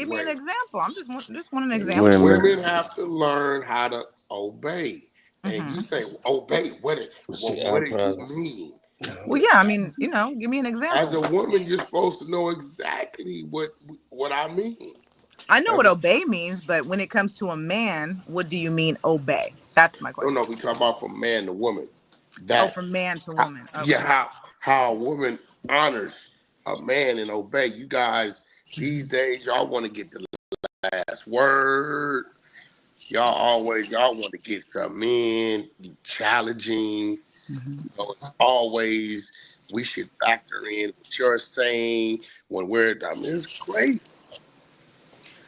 give me an Wait. example. Just want an example. Women have to learn how to obey. And you Hmm. say obey. See, What our do you problem. mean? Well, yeah, I mean, give me an As example. a woman, you're supposed to know exactly what I mean. I know As what a, obey means, but when it comes to a man, what do you mean obey? That's my no, question. no, we talk about from man to woman. Oh, That, from man to how, woman. yeah, Okay. how a woman honors a man and obey. You guys these Hmm. days, y'all want to get the last word. Y'all want to get something in, be challenging. Hmm. It's always we should factor in what you're saying when it's crazy.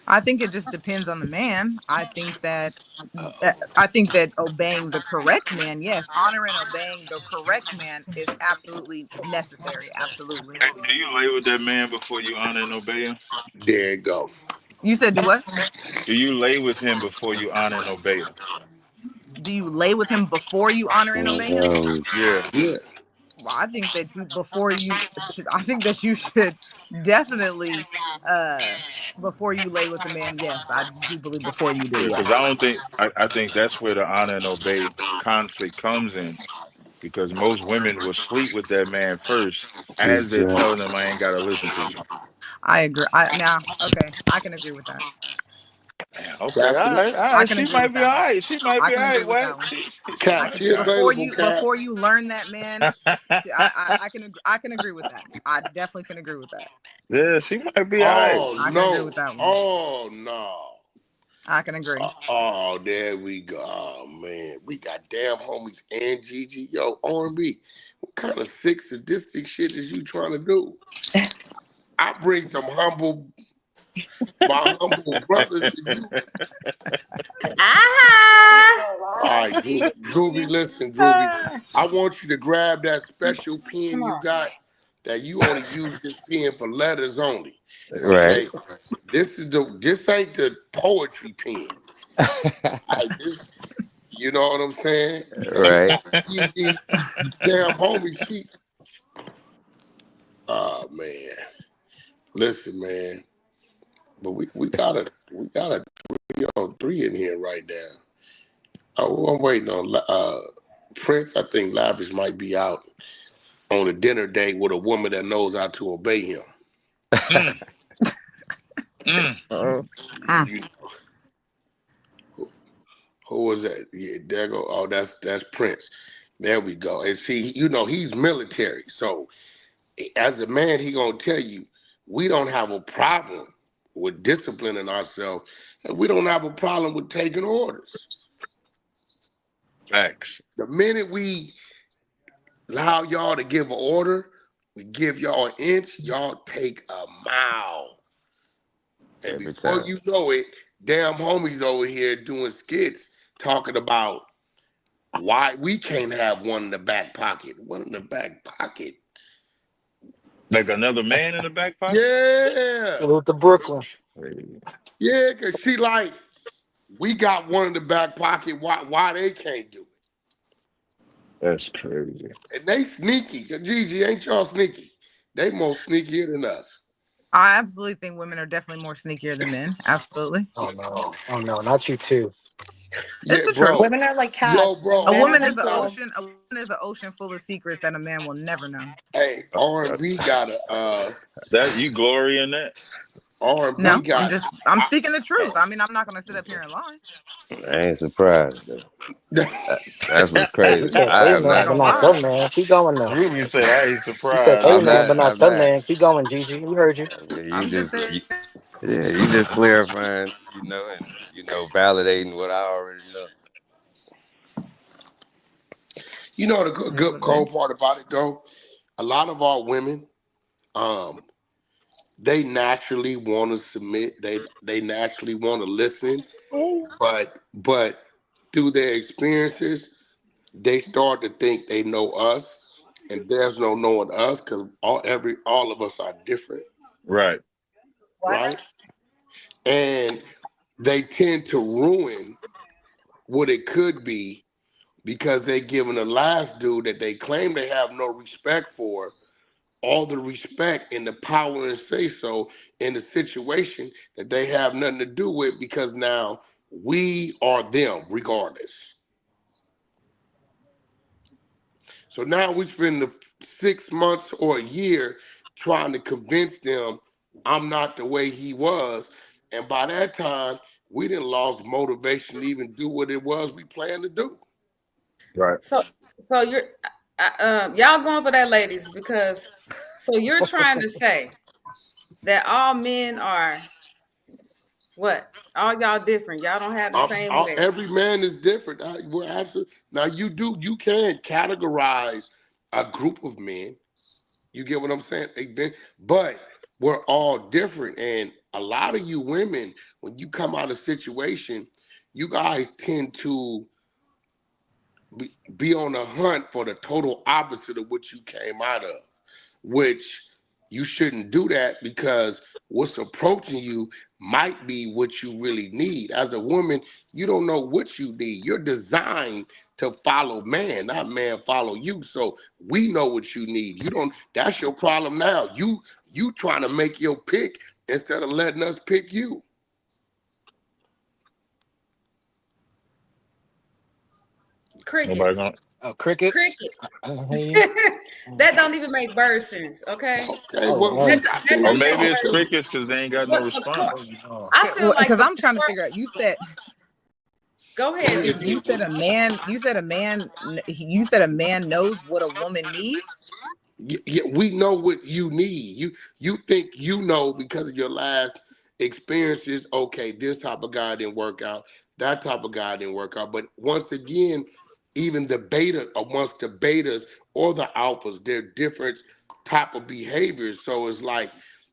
I think it just depends on the man. Uh-oh. I think that obeying the correct man, yes, honoring and obeying the correct man is absolutely necessary. Absolutely. Hey, do you lay with that man before you honor and obey him? There you go. You said do what? Do you lay with him before you honor and obey him? Do you lay with him before you honor and obey him? Yeah. Yeah. Well, I think that I think that you should definitely, uh, before you lay with a man, yes, I do believe before you do, Yeah, yes. because I think that's where the honor and obey conflict comes in. Because most women will sleep with that man first as Just they're jump. telling them I ain't gotta listen to you. I agree. Okay, I can agree with that. Man, okay, That's all the right, all I right. can She agree might with be that all one. right. She might I be all can agree right. with What? that one. She Cap. might She be all available, Cap. Before you learn that man, right. I can agree with that. I definitely can agree with that. Yeah, she might be all right. Oh I can agree no. with that one. Oh no. I can agree. Oh, there we go. Oh man, we got damn homies and Gigi. Yo, R&B. What kind of sick sadistic shit is you trying to do? I bring my humble brothers to you. All right, Groovy, listen, Groovy. I want you to grab that special pen you got that you only use this pen for letters only. Right. Okay? This ain't the poetry pen. All right, you know what I'm saying? And we Right. got Gigi, damn homie, oh man. Listen, man. But we got a 3-on-3 in here right now. Oh, I'm waiting on Prince. I think Lavish might be out on a dinner date with a woman that knows how to obey him. Mm, mm. Uh, mm. You who was that? Yeah, there go. Oh, that's Prince. There we go. And see, he's military, so as a man, he gonna tell you we don't have a problem with disciplining ourselves, and we don't have a problem with taking orders. Facts. The minute we allow y'all to give an order, we give y'all an inch, y'all take a mile. And Every before time. you know it, damn homies over here doing skits talking about why we can't have one in the back pocket. One in the back pocket. Like another man in the back pocket. Yeah. Salute to Brooklyn. Yeah, because she like, we got one in the back pocket. Why they can't do it? That's crazy. And they sneaky. Gigi, ain't y'all sneaky? They more sneakier than us. I absolutely think women are definitely more sneakier than men. Absolutely. Oh no. Oh no, not you too. It's Yeah, the truth. bro. Women are like Yo, cats. bro, A Men are woman R&B is like an got a, dogs. ocean. A woman is an ocean full of secrets that a man will never know. hey, R&B got a, That you glory in that. R&B No, got, I'm speaking the truth. I mean, I'm not gonna sit up here and lie. I ain't surprised though. That's what's He crazy. said, I "Hey am I ain't man, not but gonna not lie. the surprised. man. Keep going though." Ruby said, "I ain't He said, surprised." "Hey I'm man, not. but not I'm the not. man." Keep going, Gigi. We heard you. You I'm just just, saying. yeah, you just clarifying, and validating what I already know. you know the good, It is good what it is. cold part about it though? A lot of our women, um, they naturally want to submit. They naturally want to listen, but through their experiences, they start to think they know us, and there's no knowing us because all of us are different, Right. right? And they tend to ruin what it could be because they giving the last dude that they claim they have no respect for all the respect and the power and say so in a situation that they have nothing to do with, because now we are them regardless. So now we spend the 6 months or a year trying to convince them I'm not the way he was. And by that time, we didn't lost motivation to even do what it was we planned to do. Right. So, so you're, y'all going for that, ladies, because so you're trying to say that all men are what? All y'all different. Y'all don't have the same way. Every man is different. We're absolutely now. You can categorize a group of men. You get what I'm saying? But we're all different, and a lot of you women, when you come out of situation, you guys tend to be on a hunt for the total opposite of what you came out of, which you shouldn't do that, because what's approaching you might be what you really need. As a woman, you don't know what you need. You're designed to follow man, not man follow you. So we know what you need. You don't, that's your problem now. You trying to make your pick instead of letting us pick you. Nobody Crickets. gonna. Crickets. Cricket. I don't hear you. That don't even make bird sense. Okay. Okay, Oh, well, we oh, got That to Or don't respond make maybe it's bird to sense. it. crickets because they ain't got no But of course, response. oh. I feel like Because the I'm trying to more. figure out. You said Go Go ahead, ahead, Gigi. you said Juicy. a man. You said a man. You said a man knows what a woman needs. Yeah, we know what you need. You think you know because of your last experiences. Okay, this type of guy didn't work out. That type of guy didn't work out. But once again, even the beta amongst the betas or the alphas, they're different type of behaviors. So it's like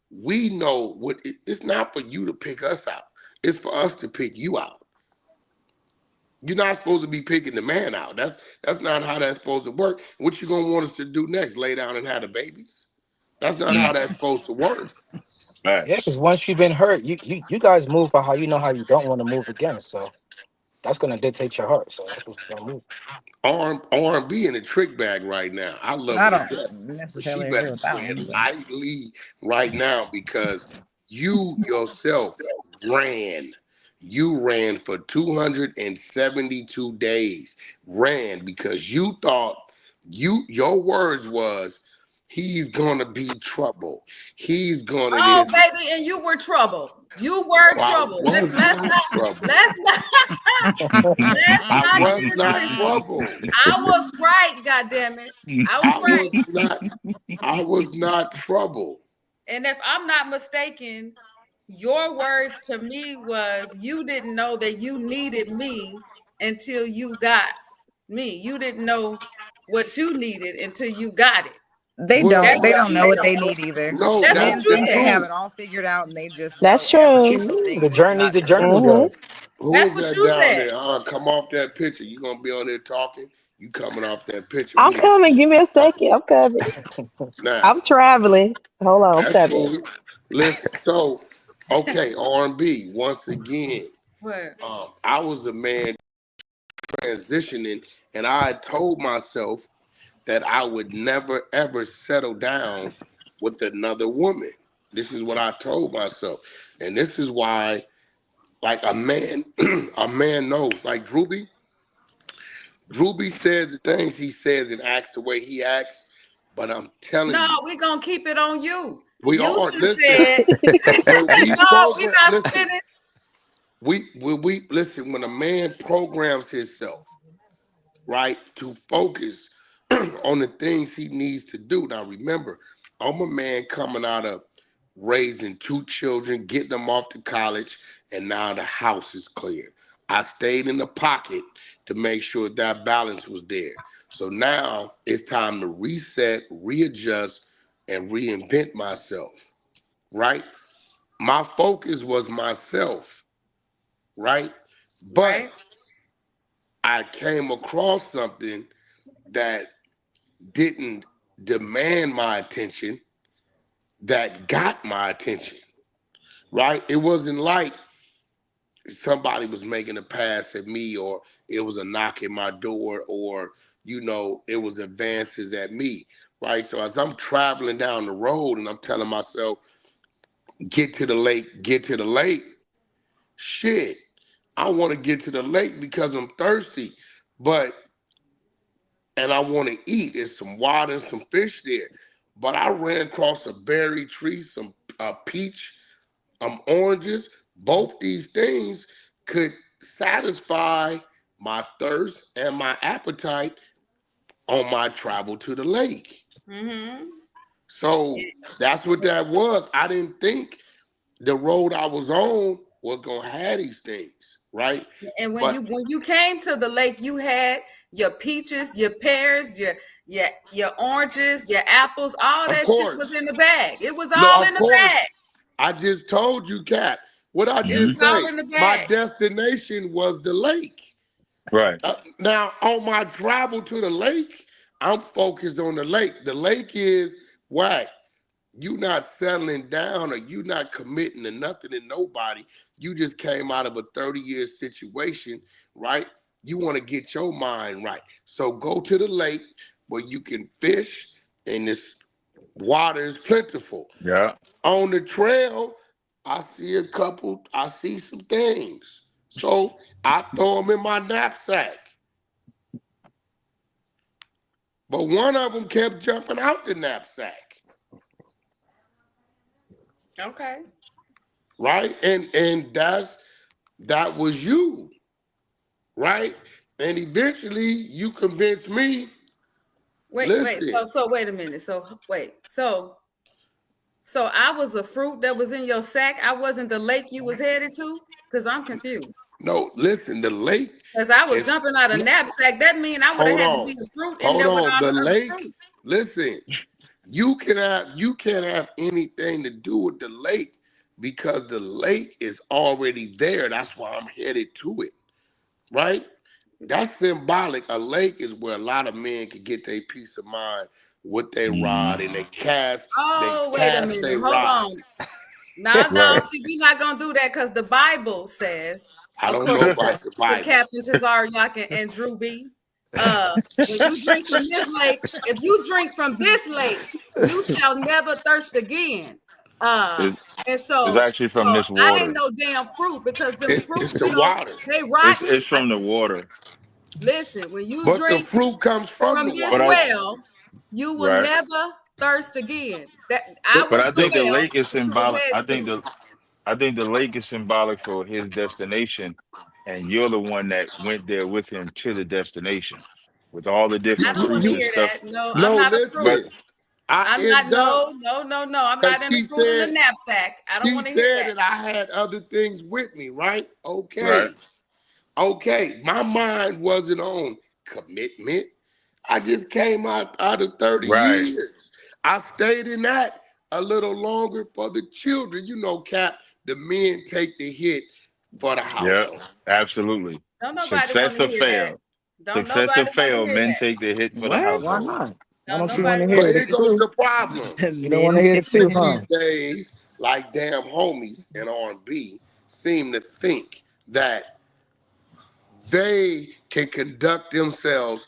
we know it's not for you to pick us out. It's for us to pick you out. You're not supposed to be picking the man out. That's not how that's supposed to work. What you gonna want us to do next? Lay down and have the babies? That's not how Mm, that's supposed to work. Yeah, facts. because once you've been hurt, you guys move for how you know how you don't want to move again. So that's gonna dictate your heart. So that's what's gonna move. R&B in a trick bag right now. I love I it to don't death. But she necessarily agree better with that tread one, but lightly right now, because you yourself ran. You ran for 272 days. Ran because you thought your words was he's gonna be trouble. He's gonna Oh, this. baby, and you were trouble. You were I trouble. was not trouble. Let's not let's I not get was it not twisted. trouble. I was right, God damn it. I was I right. was not I was not trouble. And if I'm not mistaken, your words to me was you didn't know that you needed me until you got me. You didn't know what you needed until you got it. they Well, don't. That's They what well, don't you know what said. they need either. no, That's what Men you that's think they said. have true. it all figured out, and they just know That's every true. single thing, The and it's journey's not the true. journey, Hmm. though. Who That's is what that you down said. there? Come off that picture. You gonna be on there talking? You coming off that picture? We I'm need to see coming. Give me a you second. I'm coming. now. I'm traveling. Hold on. I'm That's coming. cool. Listen, so okay, R&B once again. What? I was a man transitioning, and I had told myself that I would never ever settle down with another woman. This is what I told myself, and this is why, like a man, a man knows. Like Drewby says the things he says and acts the way he acts. But I'm telling No, you, we're gonna keep it on you. we You are. just Listen, said when we no, we're program, not listen, spinning. we listen. When a man programs himself, right, to focus on the things he needs to do. Now, remember, I'm a man coming out of raising two children, getting them off to college, and now the house is clear. I stayed in the pocket to make sure that balance was there. So now it's time to reset, readjust, and reinvent myself, right? My focus was myself, right? But Right, I came across something that didn't demand my attention, that got my attention, right? It wasn't like somebody was making a pass at me, or it was a knock at my door, or it was advances at me. right? So as I'm traveling down the road and I'm telling myself, get to the lake, get to the lake, shit, I want to get to the lake because I'm thirsty, but and I want to eat. There's some water and some fish there. But I ran across a berry tree, some peach, oranges. Both these things could satisfy my thirst and my appetite on my travel to the lake. Mm-hmm. So that's what that was. I didn't think the road I was on was gonna have these things, right? And when But you came to the lake, you had your peaches, your pears, your oranges, your apples, all of that shit was course, in the bag. It was no, all of in the course, bag. I just told you, Kat. What I It Mhm. was just all say? in the My bag. destination was the lake. Right. Now, on my travel to the lake, I'm focused on the lake. The lake is Wack. You not settling down or you not committing to nothing and nobody. You just came out of a 30-year situation, right? You want to get your mind right. So go to the lake where you can fish and this water is plentiful. Yeah. On the trail, I see some things. So I throw them in my knapsack. But one of them kept jumping out the knapsack, Okay. right? And that was you, right? And eventually you convinced me, Wait. listen, So wait a minute. So wait. So I was a fruit that was in your sack. I wasn't the lake you was headed to? Because I'm confused. no, listen, the lake Because I was is, jumping out of knapsack. That means I would have hold had to on, be the fruit in hold there with on. all The the other lake, fruit. listen, you can't have anything to do with the lake because the lake is already there. That's why I'm headed to it, right? That's symbolic. A lake is where a lot of men can get their peace of mind with their Hmm. rod and they Oh, wait a cast minute. their Hold rod. on. No. Right. See, we're not gonna do that because the Bible says, I don't know according about the to Bible. Captain Tazariak and Drew B, when you drink from this lake, if you drink from this lake, you shall never thirst again. Uh, It, and it's so, actually so from this I ain't water. no damn fruit because them It's fruit, the water. they rotten. It's from the water. Listen, when you But the drink fruit comes from from the this But water. well, you will right. never thirst again. That I But But was I the think the well lake is that you was symbolic. headed to. I think the lake is symbolic for his destination, and you're the one that went there with him to the destination, with all the I different don't want fruits to and hear stuff. that. No, I'm no, not a fruit. But listen. I I'm not. end up No. I'm because not in the fruit in the knapsack. I don't she want to hear said that. that I had other things with me, right? right, Okay. Okay. My mind wasn't on commitment. I just came out of 30 right, years. I stayed in that a little longer for the children. You know, Cap, the men take the hit for the yeah, household. absolutely. Don't nobody want Success to or hear that. fail, Don't success or nobody want to fail, hear men that. take the hit for the What? Why household. not? Why Don't don't you want nobody to want hear But to it? here It's hear the that. goes truth. the problem. You don't Men want to hear the Men truth, take huh? these days, like damn homies in R&B, seem to think that they can conduct themselves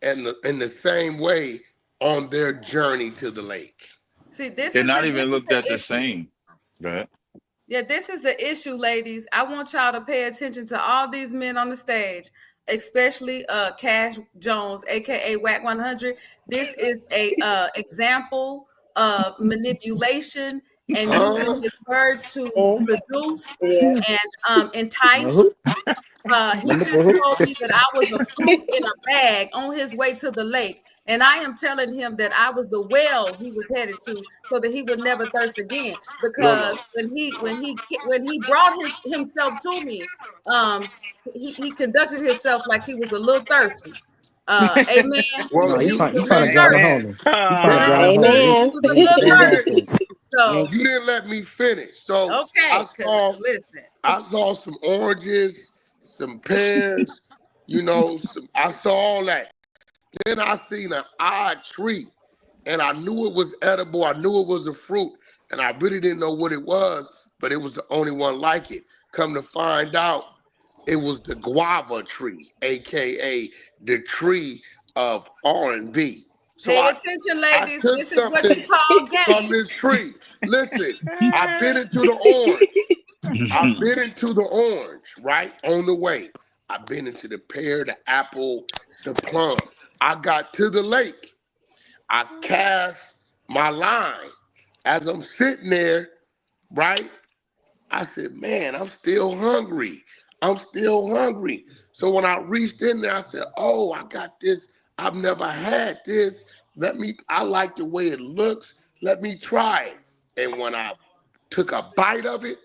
in the same way on their journey to the lake. See, this They're is not it. even This is looked the at the issue. same. Right, Yeah, this is the issue, ladies. I want y'all to pay attention to all these men on the stage, especially Cash Jones, aka Wack 100. This is a example of manipulation and using Huh? his words to Mm, seduce yeah. and Who? entice. He just Who? told me that I was a fruit in a bag on his way to the lake. And I am telling him that I was the well he was headed to so that he would never thirst again. No, no. Because when he brought himself to me, he conducted himself like he was a little thirsty. Amen. Well, No, He was you a trying little to drive it thirsty. Amen. home. You trying to here's ah, drive the it home. thing. He Amen. was a You little stay Here's the thirsty. thing. nasty. You So ain't You didn't let me finish. So okay, because listen. I saw some oranges, some pears, I saw all that. Then I seen an odd tree and I knew it was edible. I knew it was a fruit and I really didn't know what it was, but it was the only one like it. Come to find out, it was the guava tree, aka the tree of R&B. So Pay I attention, I ladies. took This is what you something call from game. this tree. Listen, I bit into the orange. I bit into the orange, right? On the way. I bit into the pear, the apple, the plum. I got to the lake. I cast my line. As I'm sitting there, right? I said, man, I'm still hungry. I'm still hungry. So when I reached in there, I said, oh, I got this. I've never had this. I like the way it looks. Let me try it. And when I took a bite of it,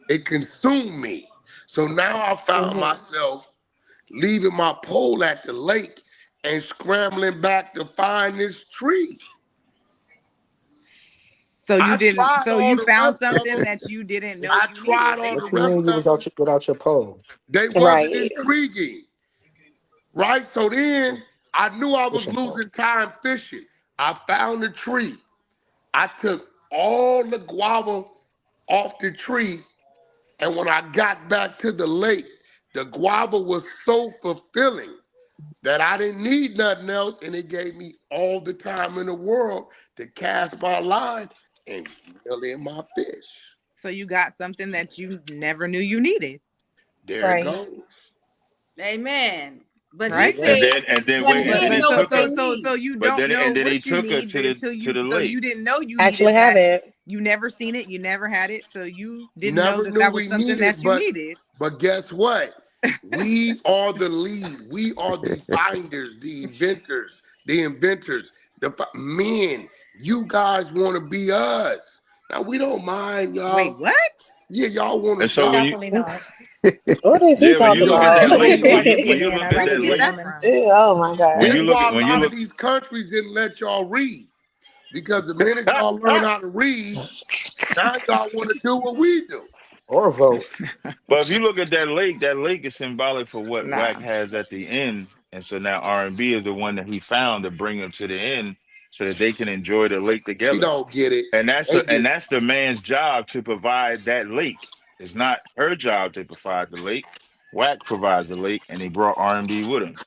it consumed me. So now I found Mhm. myself leaving my pole at the lake and scrambling back to find this tree. So you I didn't. tried So all you the found rest of something them. that you didn't know I you needed, tried all the What you basically. rest mean you of was them. without your pole? They wasn't Right. intriguing, right? So then I knew I was Fishing pole. losing time fishing. I found the tree. I took all the guava off the tree, and when I got back to the lake, the guava was so fulfilling that I didn't need nothing else, and it gave me all the time in the world to cast my line and reel in my fish. So you got something that you never knew you needed, There it Right. goes. Amen. But he right? said that Wait, and But then men he but know so what took they so her, so need. so you don't know and then he what you took her need to the until to you. the So you lake. didn't know you Actually needed have that. it. You never seen it. You never had it. So you didn't know Never that knew that was we something needed, that you but needed. guess what? We are the lead. We are the finders, the inventors, men. You guys want to be us. Now we don't mind Wait, y'all. what? Yeah, y'all want And to so y'all. Definitely not. What is he yeah, when you talking look Y'all at about? that Wait, lake, If I wait. could be when a you man, look I'd at Where rather you that be a get lake, that woman. from? Oh my when God. you This look why at a when you lot of look, these countries didn't let y'all read. Because the minute y'all learn how to read, now y'all want to do what we do. Or vote. but if you look at that lake is symbolic for what Wack Nah. has at the end, and so now R&B is the one that he found to bring them to the end, so that they can enjoy the lake She together. don't get it. And They get that's the man's job to provide that lake. It's not her job to provide the lake. Wack provides the lake, and he brought R&B with him.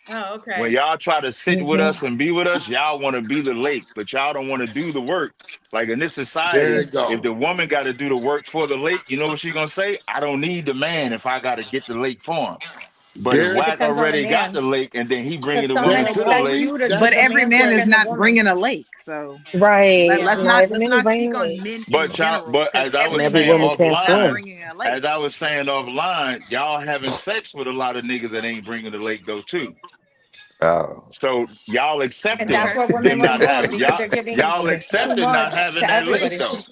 Oh, When okay. y'all try to sit with Hmm. us and be with us, y'all want to be the lake, but y'all don't want to do the work. Like in this there society, it if go. the woman got to do the work for the lake, you know what she gonna say? I don't need the man if I got to get the lake for him. But if There It Wack depends on the already got man. the lake and then he bringing Because the some woman men there to the go expect lake, you me. to do But the every man's man work is and the not woman. bringing a lake. So Right. let's Yeah. Not not every man is speak bringing on lake. men in but y'all, general but because as I And was every every saying woman man can't is not offline, swim. bringing a lake. as I was saying offline, y'all having sex with a lot of niggas that ain't bringing the lake though too. Oh, So y'all And accepting that's Okay. where women them look not good having because y'all they're giving y'all too accepting not much having to that lake everybody. though.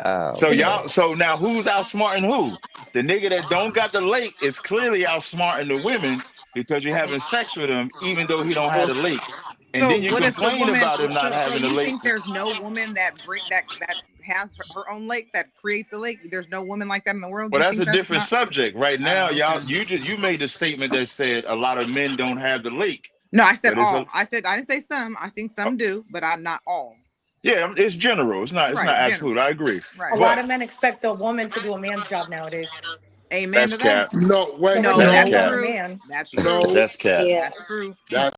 oh So man. y'all, so now who's outsmarting who? The nigga that don't got the lake is clearly outsmarting the women because you're having sex with him, even though he don't have the lake. And So then you what if the complain woman? about him not So having the you lake. think there's no woman that bring that has her own lake that creates the lake? There's no woman like that in the world. Well, You that's think a that's different not? subject. Right now, Oh, y'all, okay. you made the statement that said a lot of men don't have the lake, No, I said but it's a all. I said I didn't say some. I think some do, but I'm not all. yeah, it's general. It's not Right, absolute. general. I agree, A Right. lot but of men expect a woman to do a man's job nowadays. Amen that's to that. cap. No, So wait, it No, That's depends that's on no, the cap. true. man. That's true. no. That's cap. Yeah. That's true. That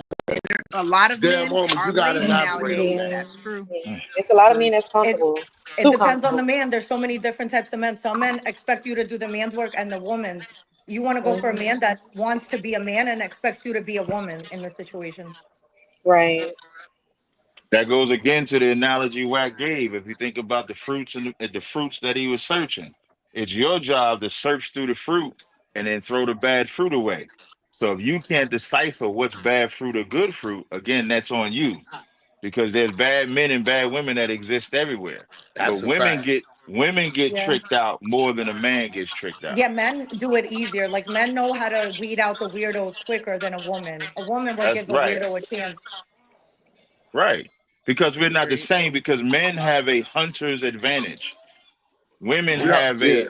A lot of damn men moment, are you gotta lazy elaborate on nowadays. that. Yeah. That's true. Yeah. Mm. It's a lot of True. men that's It comfortable. it Too depends on the comfortable. man. There's so many different types of men. Some men expect you to do the man's work and the woman's. You want to go for a Hmm. man that wants to be a man and expects you to be a woman in this situation. Right. That goes again to the analogy Wack gave. If you think about the fruits and the fruits that he was searching, it's your job to search through the fruit and then throw the bad fruit away. So if you can't decipher what's bad fruit or good fruit, again, that's on you because there's bad men and bad women that exist everywhere. But That's a fact. women get Yeah. tricked out more than a man gets tricked out. Yeah, men do it easier. Like men know how to weed out the weirdos quicker than a woman. A woman would That's give a right, weirdo a chance. right. Because we're not the Agreed. same. Because men have a hunter's advantage. Women Yeah, have yeah.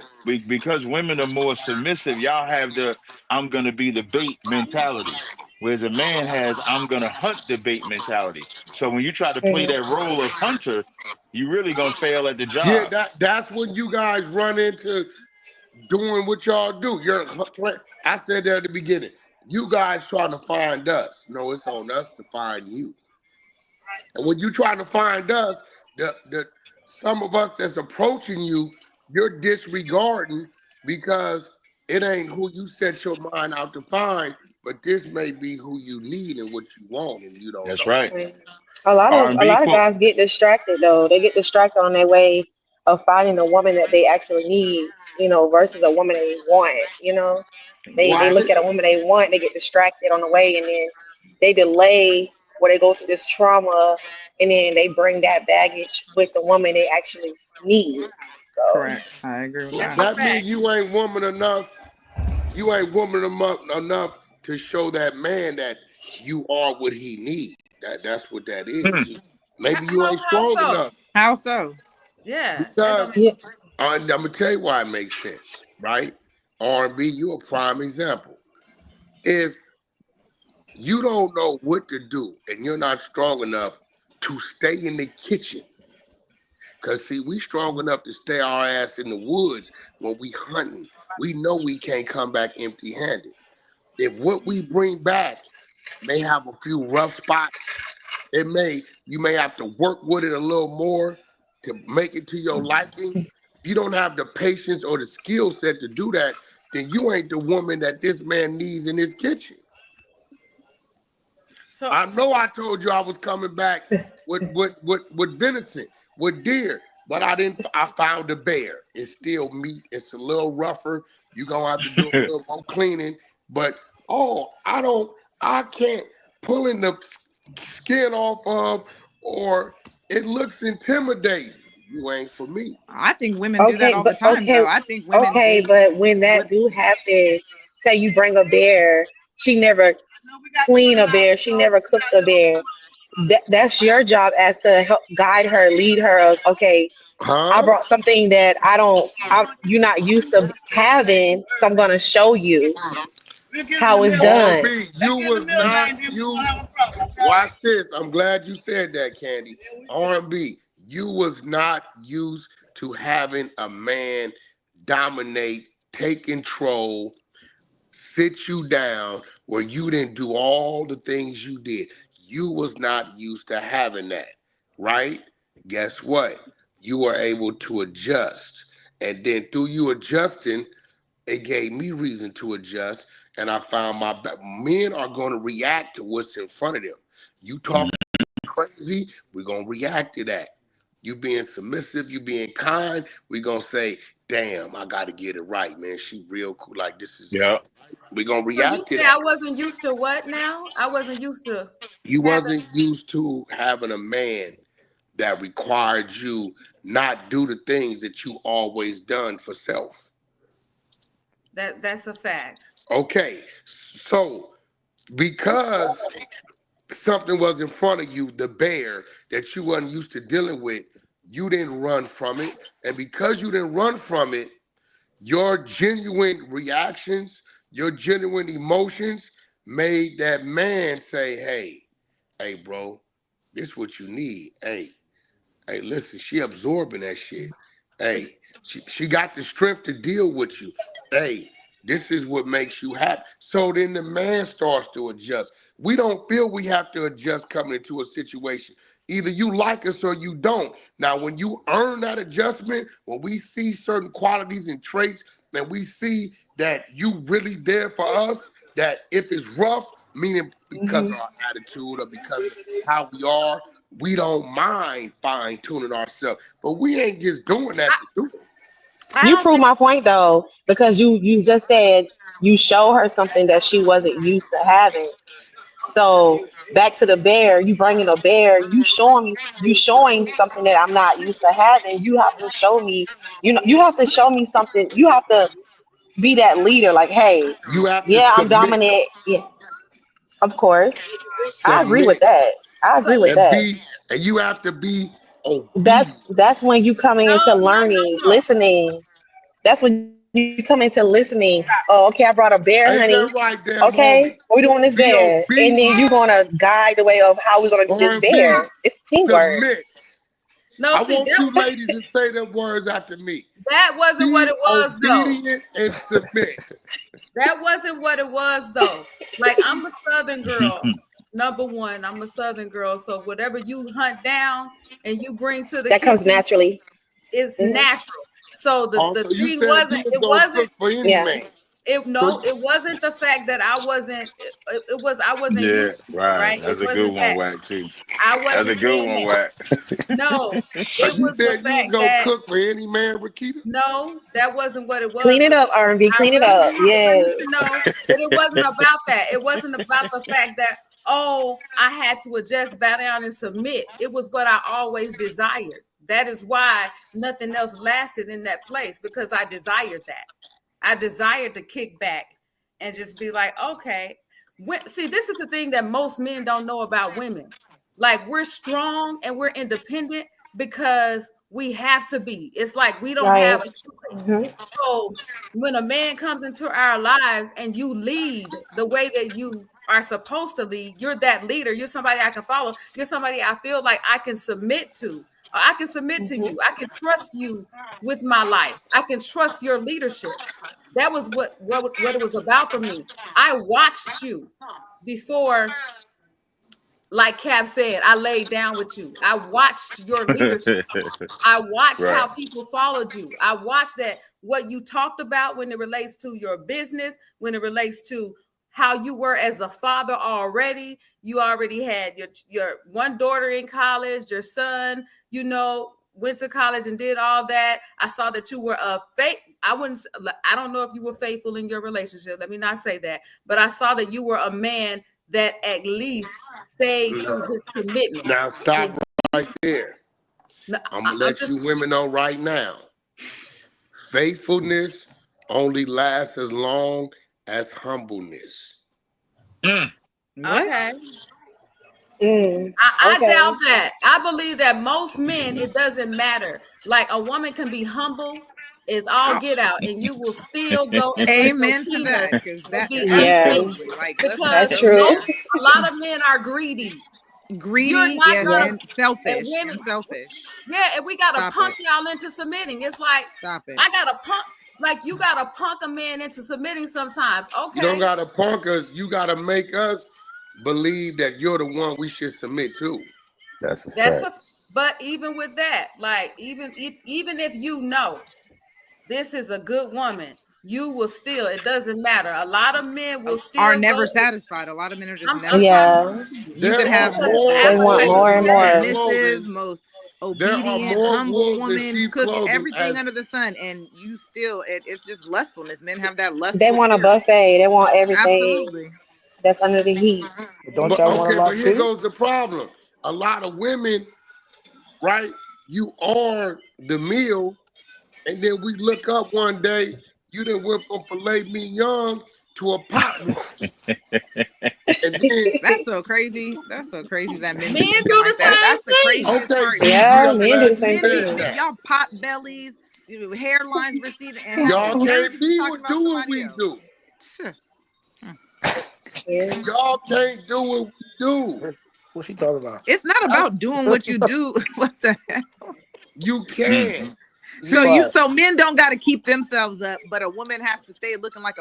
because women are more submissive, y'all have the I'm gonna be the bait mentality. Whereas a man has I'm gonna hunt the bait mentality. So when you try to play Hmm. that role of hunter, you really gonna fail at the Yeah, job. that's when you guys run into doing what y'all do. I said that at the beginning. You guys trying to find us. No, it's on us to find you. And when you trying to find us, the some of us that's approaching you, you're disregarding because it ain't who you set your mind out to find, but this may be who you need and what you want, and you don't That's know. right. Right. A R&B lot of folk. guys get distracted though. They get distracted on their way of finding a woman that they actually need, versus a woman they want, They Watch look it. at a woman they want, they get distracted on the way, and then they delay, or they go through this trauma, and then they bring that baggage with the woman they actually need. So Correct. I agree with That's that. a That means fact. you ain't woman enough. You ain't woman enough to show that man that you are what he needs. That's what that is. Maybe you ain't How strong so? enough How so? Yeah, that because don't make yeah, I'm gonna tell you why it makes sense, right? R&B, you a prime example. If you don't know what to do and you're not strong enough to stay in the kitchen, because see, we strong enough to stay our ass in the woods when we hunting. We know we can't come back empty-handed. If what we bring back may have a few rough spots, you may have to work with it a little more to make it to your liking. If you don't have the patience or the skill set to do that, then you ain't the woman that this man needs in his kitchen. so. I So know I told you I was coming back with venison, with deer, but I didn't. I found a bear. It's still meat. It's a little rougher. You're gonna have to do a little more cleaning. But I can't pulling the skin off of, or it looks intimidating. You ain't for me. I think women do that okay, all the but time, though. I think women okay, date but when with. that do happen, say you bring a bear, she never clean a bear, she never cooked a bear. That's your job as to help guide her, lead her. Of, okay, I Huh? brought something that you're not used to having, so I'm gonna show you how it's done. R&B, you was not used. Watch this. I'm glad you said that, Candy. R&B, you was not used to having a man dominate, take control, sit you down where you didn't do all the things you did. You was not used to having that, right? Guess what? You were able to adjust. And then through you adjusting, it gave me reason to adjust, and I found men are going to react to what's in front of them. You talk crazy, we're going to react to that. You being submissive, you being kind, we're going to say, damn, I got to get it right, man. She real cool. Like, this is, Yeah. we're going to so you react to say I that. wasn't used to what now? I wasn't used to You having wasn't used to having a man that required you not do the things that you always done for self. that. That's a fact. Okay, so because something was in front of you, the bear that you wasn't used to dealing with, you didn't run from it. And because you didn't run from it, your genuine reactions, your genuine emotions made that man say, hey, bro, this what you need. Hey, listen, she absorbing that shit. It's, Hey, she got the strength to deal with you. Hey, this is what makes you happy. So then the man starts to adjust. We don't feel we have to adjust coming into a situation. Either you like us or you don't. Now, when you earn that adjustment, when we see certain qualities and traits, and we see that you really there for us, that if it's rough, meaning because Hmm. of our attitude or because of how we are, we don't mind fine tuning ourselves, but we ain't just doing that to do it. I You don't prove think my point though, because you just said you show her something that she wasn't used to having. So back to the bear, you bringing a bear, you showing something that I'm not used to having. You have to show me, you have to show me something. You have to be that leader. Like, hey, You have to yeah, I'm submit, dominant. Yeah, of course, I agree with submit, that. I so. agree with that. and you have to be That's obedient. that's when you coming No, into no, learning, no, no. listening. That's when you come into listening. Oh, okay, I brought a bear, honey. Ain't that right, damn Okay, homie? what we doing this Be bear? And then you obedient. gonna guide the way of how we gonna do this R&B, bear. It's teamwork. submit. No, I see want you ladies to say them words after me. that wasn't what Be it was though. obedient and submit. That wasn't what it was though. Like I'm a Southern girl. Number one, I'm a Southern girl. So whatever you hunt down and you bring to the That comes kitchen, naturally. it's Mhm. natural. So the Also, you thing said you wasn't, was it gonna wasn't, cook for any Yeah. man. no, it wasn't the fact that I wasn't, it was, I wasn't Yeah, used to it, right. right? It That's a good wasn't one, that. Wack, too. I That's a wasn't good saying one, that. Wack. No, But it you was the said you was fact gonna that, cook for any man, Rakita. no, that wasn't what it was. Clean it up, R&B. I Clean it really up. need for Yes. you to know that it wasn't about that. It wasn't about the fact that, oh, I had to adjust, bow down, and submit. It was what I always desired. That is why nothing else lasted in that place, because I desired that. I desired to kick back and just be like, okay. See, this is the thing that most men don't know about women. Like, we're strong and we're independent because we have to be. It's like we don't have Right. a choice. Hmm. So when a man comes into our lives and you lead the way that you are supposed to lead, you're that leader. You're somebody I can follow. You're somebody I feel like I can submit to. I can submit to you. I can trust you with my life. I can trust your leadership. That was what it was about for me. I watched you before, like Cap said, I laid down with you. I watched your leadership. I watched Right. how people followed you. I watched that what you talked about when it relates to your business, when it relates to how you were as a father already. You already had your one daughter in college, your son, went to college and did all that. I saw that you were a fake. I don't know if you were faithful in your relationship. Let me not say that, but I saw that you were a man that at least stayed through his commitment. Now stop right there. I'm gonna I'm let just you women know right now. Faithfulness only lasts as long as humbleness. Mm. What? okay. Mm. I Okay. doubt that. I believe that most men, it doesn't matter. Like a woman can be humble, is all get out, and you will still go and bust your Amen to penis that, because and that be Yeah. absolutely, unfaithful. like, let's not Because That's go true. there. a lot of men are greedy. You're Greedy, not yes, Yeah. gonna, and and selfish, women, and selfish. yeah, and we gotta Stop punk it. y'all into submitting. It's like Stop it. I gotta punk, like you gotta punk a man into submitting sometimes. You don't Okay, gotta punk us, you gotta make us believe that you're the one we should submit to. That's a that's fact. a, but even with that, like even if you know this is a good woman, you will still, it doesn't matter. A lot of men will Are still go. never satisfied. A lot of men are just I'm never trying to satisfied. Yeah. tell you, You There could are have because the more They want appetite wolves more is and in most sheep more. everything. submissive, clothing. most There are obedient, more humble wolves in woman, sheep cook clothing everything as under the sun, and you still, it's just lustfulness. Men have that They lustful want a spirit. buffet. They want everything Absolutely. that's under the heat. But don't but y'all want a okay, but lot here too? goes the problem. A lot of women, right? You are the meal, and then we look up one day, you done went from filet mignon to a pot roast. And then, That's so crazy. That's so crazy that men Men be thinking do the like that. That's the same thing. craziest okay, part. Gigi, Yeah, I'm men do glad the you Men Men do be said this. that. y'all pot bellies, hairlines receding, and Y'all having never can't to be be talking what about do what somebody we else. do. Sure. Yeah. Y'all can't do what we do. What's she talking about? It's not about doing what you do. What the heck? You Mm. can. Be You quiet. So men don't got to keep themselves up, but a woman has to stay looking like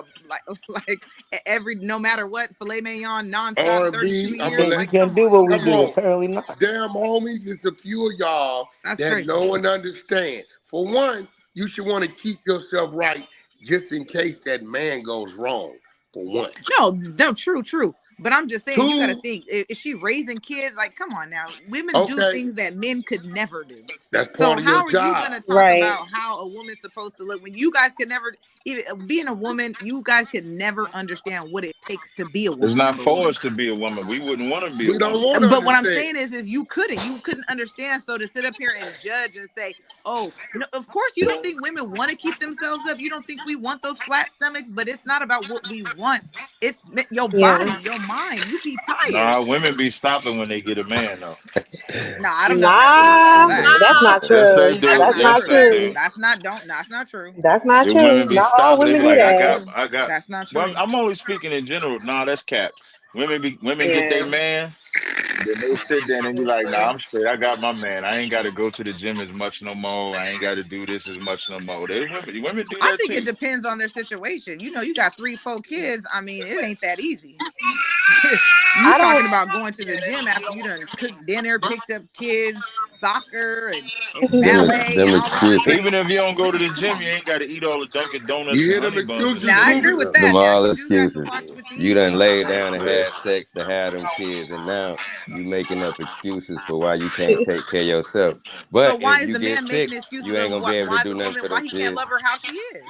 like every, no matter what, filet mignon nonstop, R&B, 32 I'm I gonna years. mean, let we Like, can come do on, what we man. come do. on. Apparently not. Damn homies, it's a few of y'all That's that crazy. no one understand. For one, you should want to keep yourself right just in case that man goes wrong. For one. No, true. But I'm just saying, you got to Two, think, is she raising kids? Like, come on now. Women do okay, things that men could never do. that's So part of your how are you going job. to talk Right. about how a woman's supposed to look when you guys could never, even being a woman, you guys could never understand what it takes to be a It's woman, not number for one. us to be a woman. We wouldn't want to be a We don't woman. want to But what I'm understand. saying is you couldn't understand. So to sit up here and judge and say, oh, of course you don't think women want to keep themselves up. You don't think we want those flat stomachs, but it's not about what we want. It's your Yeah. body, your mind. You be tired. Nah, women be stopping when they get a man though. No, I don't know that. I don't know Nah, that. that's No, not Yes, they true. That's do. That's not not Yes, true. they true. do. That's not true. That's not The true. women be Not all stopping. They be women do like, That's I not that. got, true. I got. That's not Well, true. I'm only speaking in general. Nah, that's cap. Women get their Yeah. man. Then they sit there and they be like, "Nah, I'm straight. I got my man. I ain't got to go to the gym as much no more. I ain't got to do this as much no more." They women do I that think it too. depends on their situation. You know, you got 3, 4 kids. I mean, it ain't that easy. You I don't. talking about going to the gym after you done cooked dinner, picked up kids, soccer, and ballet them and all this different. excuses. Even if you don't go to the gym, you ain't got to eat all the Dunkin' You Donuts and hear them honey buns and excuses, Now I shit. agree Ruben? with Them that. Now all you do got to excuses. watch what you You eat done laid sometimes. down and had sex to have them kids, and now you making up excuses for why you can't take care of yourself. So But why if is you the get man sick, making excuses you ain't of gonna be able to why do the nothing woman for why them he can't kids. love her how she is?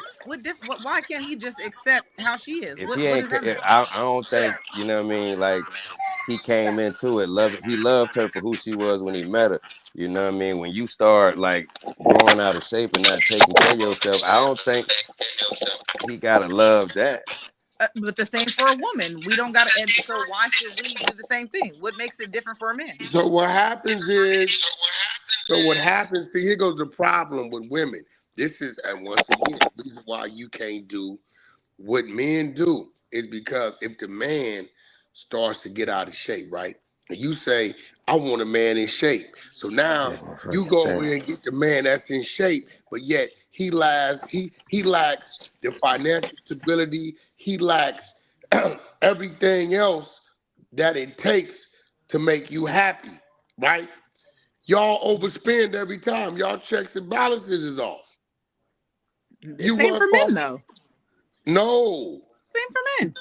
Why can't he just accept how she is? If he What ain't, does that mean? I don't think you know what I mean. Like he came into it loving. He loved her for who she was when he met her. You know what I mean. When you start like growing out of shape and not taking care of yourself, I don't think he gotta love that. But the same for a woman. We don't got to. And so why should we do the same thing? What makes it different for a man? So what happens is, see, here goes the problem with women. This is, and once again, the reason why you can't do what men do is because if the man starts to get out of shape, right? And you say, I want a man in shape. So now This you motherfucking go over thing. there and get the man that's in shape, but yet he lacks the financial stability, he lacks everything else that it takes to make you happy, right? Y'all overspend every time. Y'all checks and balances is off. The You same run for men, off. though. No. Same for men.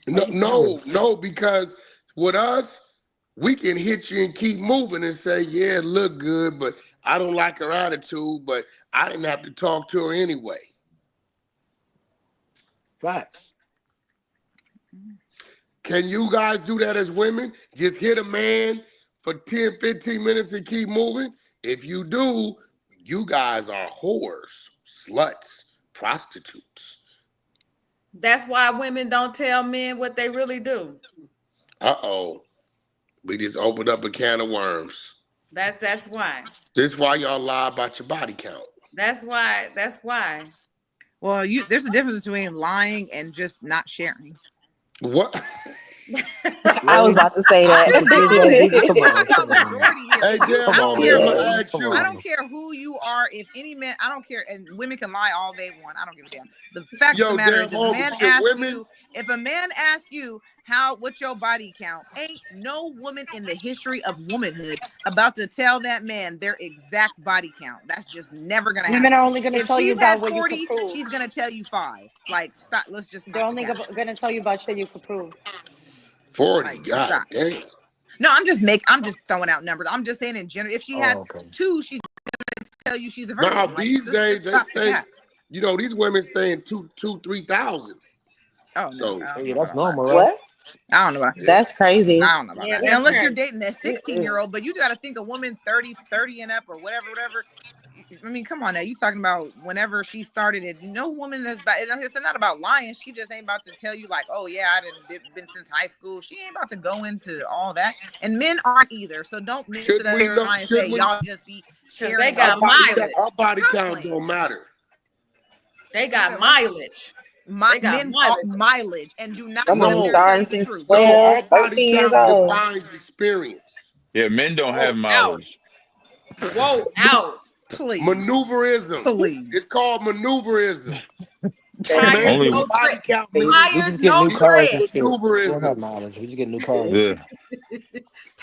No, because with us, we can hit you and keep moving and say, yeah, it look good, but I don't like her attitude, but I didn't have to talk to her anyway. Facts. Can you guys do that as women? Just hit a man for 10, 15 minutes and keep moving? If you do, you guys are whores, sluts, prostitutes. That's why women don't tell men what they really do. Uh-oh. We just opened up a can of worms. That's why. This is why y'all lie about your body count. That's why. That's why. Well, there's a difference between lying and just not sharing. What? I was about to say I'm just saying, that. we're talking about majority here. Hey, If you, damn, I don't care I'm who gonna you, ask I you. don't care who you are. If any man, I don't care, and women can lie all they want. I don't give a damn. The fact of the Yo, matter damn, is, if a man if asks women, you, what's your body count, ain't no woman in the history of womanhood about to tell that man their exact body count. That's just never gonna happen. Women are only gonna If tell you she's about at what you 40, can prove. she's gonna tell you 5. Like, stop. Let's just They're stop the only cap. gonna tell you about shit you can prove. 40, Like, god stop. damn. No, I'm just throwing out numbers. I'm just saying in general. If she had 2, she's gonna tell you she's a virgin. Now, Like, these just days, they stop the say, cap. these women saying 3,000. Oh no, So, I don't Yeah, know that's about all that. normal, right? What? I don't know about. yeah. That's crazy. I don't know about Yeah, that. that's Unless you're right. dating a 16-year-old, but you got to think a woman 30 and up or whatever. I mean, come on now. You talking about whenever she started it? No woman that's about. It's not about lying. She just ain't about to tell you like, oh yeah, I didn't been since high school. She ain't about to go into all that. And men aren't either. So don't mix it Should up we and know? lie and say Should we? y'all just be Because they sharing Our got all the body, time. mileage. our body Stop count playing. don't matter. They got What? mileage. They got Men mileage. mileage and do not Some sit of up them there and tell No, you starting the since truth. no, 12, our body 13 years count old. defines experience. Yeah, men don't have Whoa, out. mileage. Whoa, out. Please, Maneuverism. It's please. called maneuverism. A That's Tires, man Only with a no body tread. count We, means we Tires, just get no new he has cars and tread. shit. We don't have maneuverism. mileage. We just get new cars. yeah,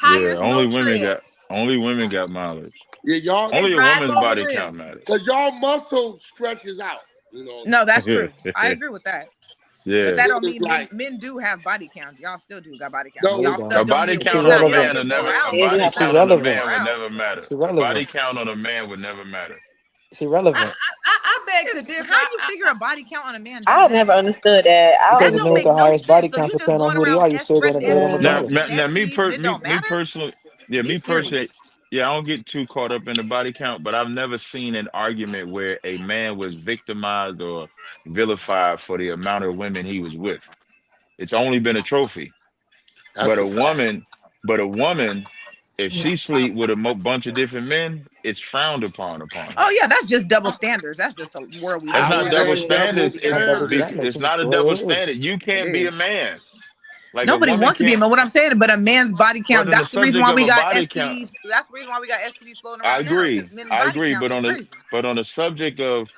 yeah. Tires, no tread. Only women got mileage. Yeah, y'all, They Only a drive woman's on the body count rims. matters. because y'all muscle stretches out. You know, No, that's yeah, true. I agree with that. But yeah. that it don't is mean like, men do have body counts. Y'all still do got body counts. No, no, we Y'all don't. stuff A don't body get It's it's count on not a it don't irrelevant. man will get never. wore A out. They do body have It's not count gonna on a get irrelevant. man wore would out. never matter. It's A body irrelevant. count on a man would never matter. It's irrelevant. I beg to differ. How you figure a body count on a man don't I never matter? understood that. I That Because the always don't men with make the think, no highest body sense. So counts, you just depending on going who they around are, you still gonna grade them spreading Now, regardless. STDs and it don't me matter? personally, yeah, Be me personally, serious. yeah, I don't get too caught up in the body count, but I've never seen an argument where a man was victimized or vilified for the amount of women he was with. It's only been a trophy. that's But a a fact. woman, if she sleep with a bunch of different men, it's frowned upon Oh her. yeah, that's just double standards. That's just the world we That's live How in. not is That's double that just double standards. reality. It's not double standard? standards. It's not a double Well, it standard. is. You It can't be a is. man. Like a Nobody woman wants to be a can't. man. What I'm saying, but a man's body But count. on the That's the reason subject why of we a got body count, STDs. That's the reason why we got STDs floating I around now. Because agree. men's I body agree. count is crazy. But on the subject of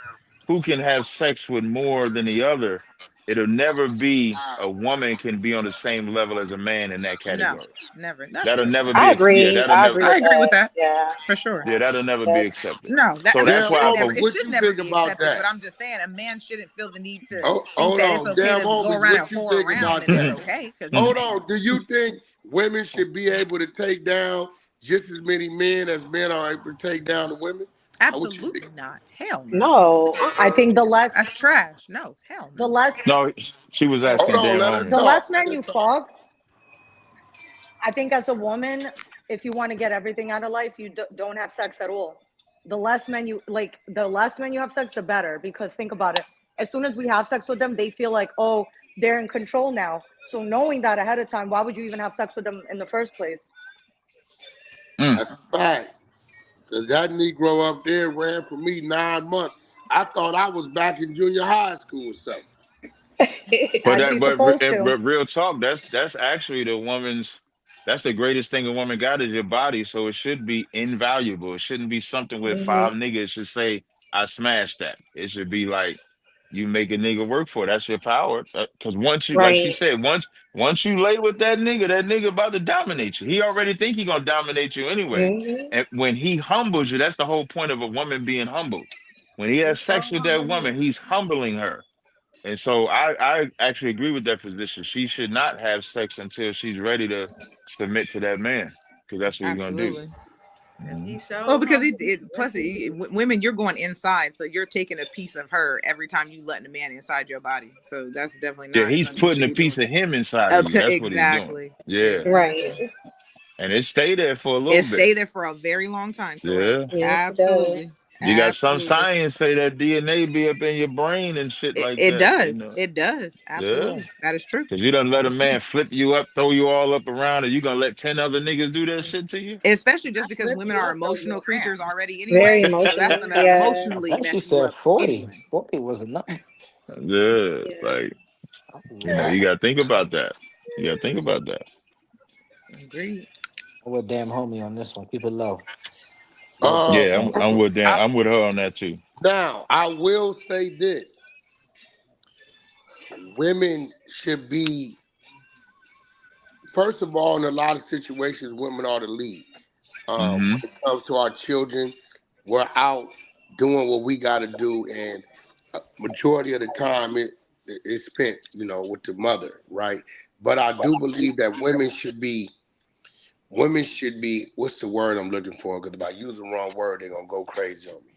who can have sex with more than the other, it'll never be a woman can be on the same level as a man in that No, category. never. That's That'll true. never I be. Yeah, agree. that'll I never. agree I with agree with that. that Yeah. for sure. Yeah, that'll never be That's accepted. No, that So and it that's Damn, should why. never. Homie, It what should you never think be about accepted. that? But I'm just saying, a man shouldn't feel the need to Oh, think hold that it's on, okay damn to go homies, around and what you whore think around about and it's that? okay because he's a Hold man. on, do you think women should be able to take down just as many men as men are able to take down the women? What you think? Absolutely not. Hell no. no. I think That's trash. No, hell the no. less No, she was Hold asking on, damn let her homie. the talk. less Let men her you talk. fuck, I think as a woman, if you want to get everything out of life, you don't have sex at all. The less men you have sex, the better. Because think about it. As soon as we have sex with them, they feel like, oh, they're in control now. So knowing that ahead of time, why would you even have sex with them in the first place? Mm. That's a fact. Because that Negro up there ran for me 9 months. I thought I was back in junior high school or something. But As that, she's supposed to. but real talk, that's actually the woman's. That's the greatest thing a woman got is your body. So it should be invaluable. It shouldn't be something where Hmm. five niggas should say, "I smashed that." It should be like you make a nigga work for it. That's your power. Because once you, like she Right. said, once you lay with that nigga about to dominate you. He already think he gonna dominate you anyway. Hmm. And when he humbles you, that's the whole point of a woman being humbled. When he has He's so sex with that woman, humble. he's humbling her. And so I actually agree with that position. She should not have sex until she's ready to submit to that man because that's what he's gonna do. Absolutely. Cause he Mhm. Well, showed because humble. Yes, plus he women, you're going inside, so you're taking a piece of her every time you letting a man inside your body. So that's definitely Yeah, not he's something you putting should a be piece doing. of him inside of you. That's what he's doing. Exactly. Yeah, Right. Exactly. and it stayed there for a little It bit. stayed there for a very long time. Correct. Yeah, Yes, it does. Absolutely. you got some Absolutely. science say that DNA be up in your brain and shit It, like it that. You does. know. It does. Yeah, Absolutely. That is true. because you done let That a is true. man flip you up, throw you all up around, and you gonna let 10 other niggas do that shit to you? Especially just not because flip women you are up, throw you emotional creatures around. already Very anyway. So that's emotional. gonna Yeah. I emotionally think she mess you said up 40. anyway. 40 was nothing. Yeah, Yeah. like Yeah. you gotta think about that. You gotta think about that. Agreed. I'm with damn homie on this one. Keep it low. Love Uh, sex Yeah, fast. I, I'm with her on that too. now, I will say this. Women should be, first of all, in a lot of situations, women are the lead. Hmm. When it comes to our children, we're out doing what we got to do, and majority of the time it's spent, with the mother, right? But I do believe that women should be. What's the word I'm looking for? Because if I use the wrong word, they're gonna go crazy on me.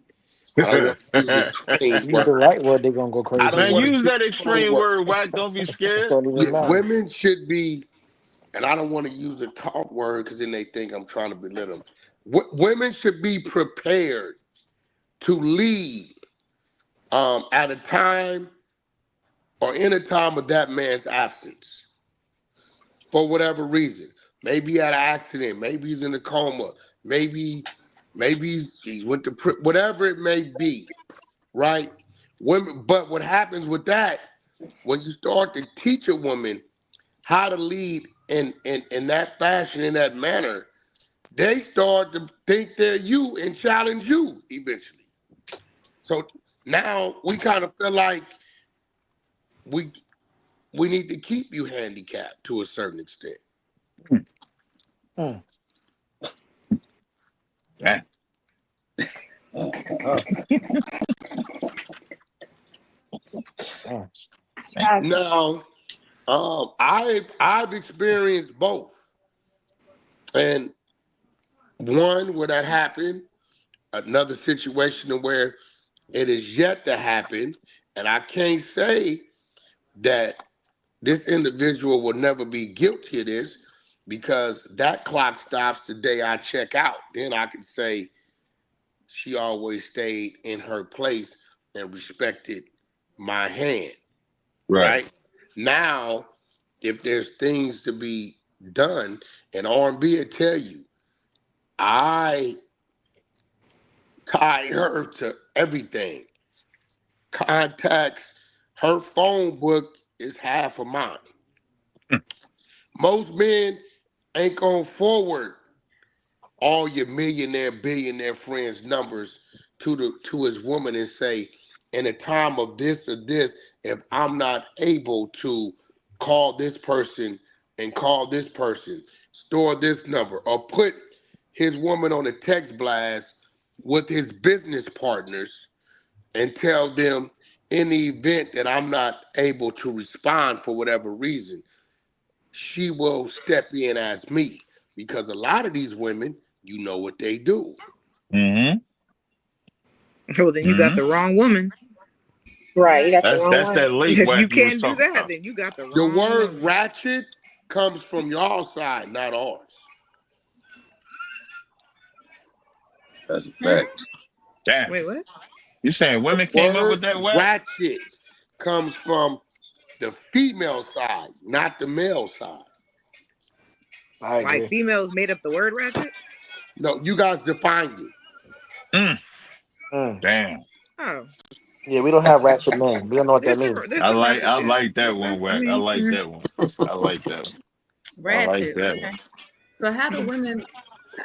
I don't want to use the extreme Use word. the right word, they're gonna go I crazy don't on Man, want you. to use use that the wrong extreme word. word, Wack. Don't be scared. Don't even Yeah, matter. women should be, and I don't want to use the talk word because then they think I'm trying to belittle them. Women should be prepared to lead at a time or in a time of that man's absence for whatever reason. Maybe he had an accident. Maybe he's in a coma. Maybe he went to whatever it may be, right? Women, but what happens with that when you start to teach a woman how to lead in that fashion, in that manner, they start to think they're you and challenge you eventually. So now we kind of feel like we we need to keep you handicapped to a certain extent. Mm. Damn. Oh, damn. Now, I've experienced both, and one where that happened, another situation where it is yet to happen, and I can't say that this individual will never be guilty of this because that clock stops the day I check out. Then I can say she always stayed in her place and respected my hand, Right. right? Now, if there's things to be done, and R&B will tell you, I tie her to everything. Contacts, her phone book is half of mine. Most men ain't gonna forward all your millionaire, billionaire friends' numbers to his woman and say, in a time of this or this, if I'm not able to call this person and call this person, store this number, or put his woman on a text blast with his business partners and tell them in the event that I'm not able to respond for whatever reason, she will step in as me. Because a lot of these women, you know what they do. Mm-hmm. Well, then you got the wrong woman. Right, you got the wrong That's one. that lake If you Wack you was can't do talking that, about. then you got the The wrong word woman. ratchet comes from y'all side, not ours. That's a fact. Damn. Wait, what? You saying The women came up word with that Wack? ratchet comes from the female side, not the male side. I Like agree. females made up the word ratchet? No, you guys defined it. Mm. Mm. Damn. Oh, Yeah, we don't have ratchet men. We don't know what that means. there's some ratchet I men. like that one, I Wack. I mean, like that one. I like that one. I like Ratchet. that Okay. one. So how do women?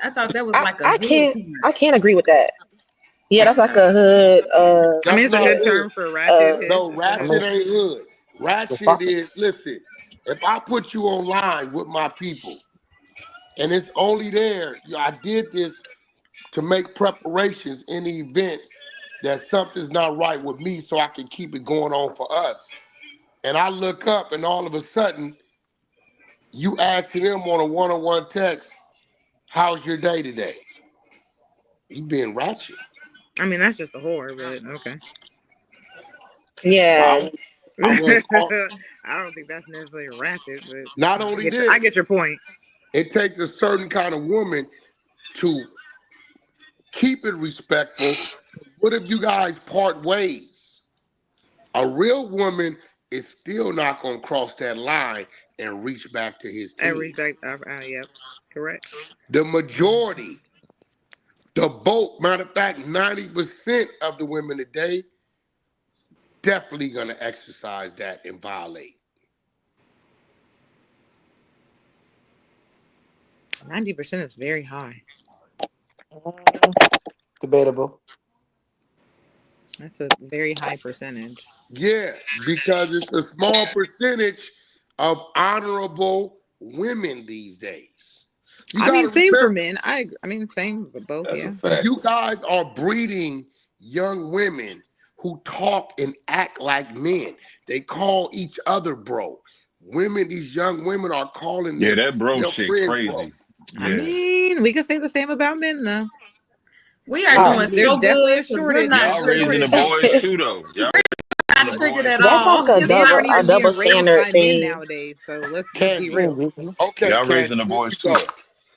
I thought that was I, like a I hood can't term. I can't agree with that. Yeah, that's like Okay. a hood I mean, That's it's a not good thing. hood. term for ratchet. No, It's a I good ratchet mean, term. ain't hood. the Ratchet fuck. is, listen, if I put you online with my people and it's only there, I did this to make preparations in the event that something's not right with me so I can keep it going on for us. And I look up and all of a sudden you asking them on a one-on-one text, how's your day today? You being ratchet. I mean, that's just a whore, but okay. So Yeah. I won't call. I don't think that's necessarily ratchet, but Not I only get I this, get your point. it takes a certain kind of woman to keep it respectful. What if you guys part ways? A real woman is still not going to cross that line and reach back to his I team. respect. Yep, correct. The majority, the bulk, matter of fact, 90% of the women today definitely going to exercise that and violate. 90% is very high. Mm, debatable. That's a very high percentage. Yeah, because it's a small percentage of honorable women these days. You I got mean, to same for remember, men. I mean, same for both. That's a Yeah. fact. you guys are breeding young women who talk and act like men. They call each other bro. Women, these young women are calling Yeah, that bro their shit friends bro. crazy. I Yeah. mean, we could say the same about men, though. We are How? doing There's so definitely good a because we're shortage. not There's Y'all a raising triggered. the shortage. boys too, though. Y'all raising Not the triggered boys at too. That's like all. a Men double aren't a even double being raised standard by men thing. nowadays. So let's be Candy. real. Mm, Okay, Y'all raising Candy, the here boys we too. go.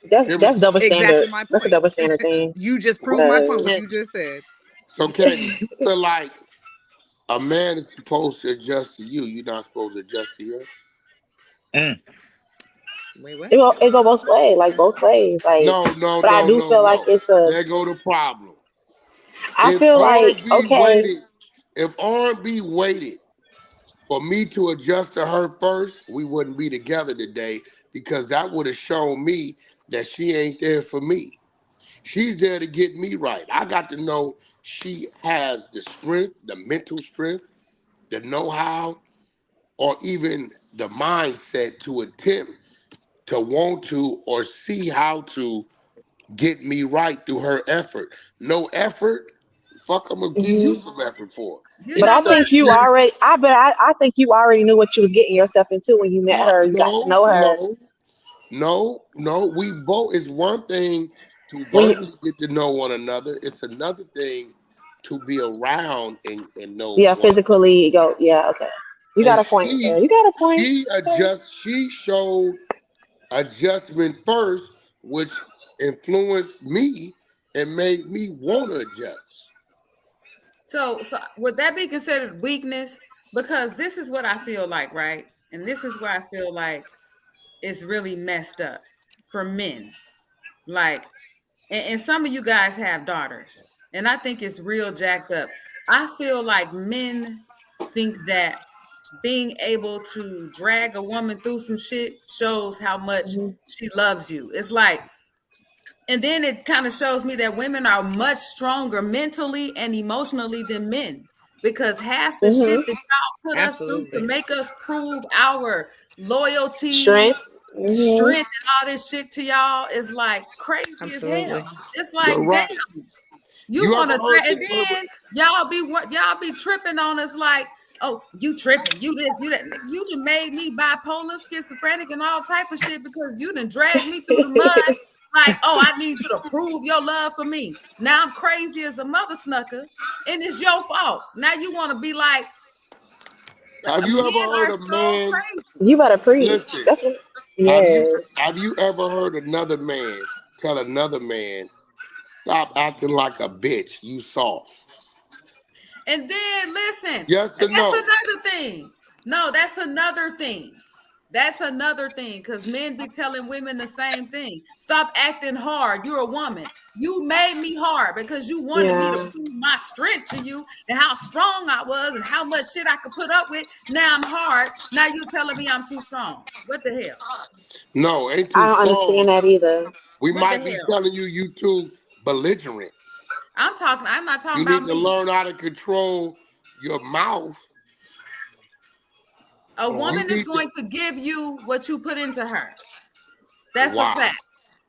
That's Here we that's double standard. Exactly my That's a point. double standard thing. You just proved my point. So, What Because you just said. so Candy, you feel like a man is supposed to adjust to you. You're not supposed to adjust to him. Mm. Wait, what? it go both ways, like both ways. Like, No, no, but I no, do no, feel like no. it's a. There go the problem. I If feel like R&B okay. waited, if R&B waited for me to adjust to her first, we wouldn't be together today because that would have shown me that she ain't there for me. She's there to get me right. I got to know she has the strength, the mental strength, the know-how, or even the mindset to attempt to want to or see how to get me right through her effort. No effort, fuck, I'm gonna give you Mhm. some effort for it. You But It's I know the what? think you shit. already. I think you already knew what you was getting yourself into when you met Fuck, her. You got to no, know her. no, no, no. We both. It's one thing to When you, verbally get to know one another. It's another thing to be around and know yeah, one another. physically go. Yeah, okay. You And got a point there. You got a point. Okay. she showed adjustment first, which influenced me and made me want to adjust. So would that be considered weakness? Because this is what I feel like, right? And this is where I feel like it's really messed up for men. Like, and some of you guys have daughters, and I think it's real jacked up. I feel like men think that being able to drag a woman through some shit shows how much she loves you. It's like, and then it kind of shows me that women are much stronger mentally and emotionally than men, because half the shit that y'all put us through to make us prove our loyalty, Strength. strength, and all this shit to y'all is like crazy as hell. It's like, You're right. damn, you You want ever to, heard and the then y'all be tripping on us like, oh, you tripping, you this, you that. You done made me bipolar, schizophrenic, and all type of shit because you done dragged me through the mud. Like, oh, I need you to prove your love for me. Now I'm crazy as a mother snucker, and it's your fault. Now you want to be like, Have you men ever heard are a so man? crazy. You better preach. Listen. That's what, Have you yes. have you ever heard another man tell another man, stop acting like a bitch, you soft? And then listen, Yes or that's no? another thing. No, that's another thing. That's another thing, because men be telling women the same thing. Stop acting hard. You're a woman. You made me hard because you wanted me to Yeah. prove my strength to you and how strong I was and how much shit I could put up with. Now I'm hard. Now you're telling me I'm too strong. What the hell? No, ain't I too don't strong. understand that either. We What the might be hell? telling you too belligerent. I'm not talking You about need to me. learn how to control your mouth. A You woman is need to going to give you what you put into her. That's a wow. fact.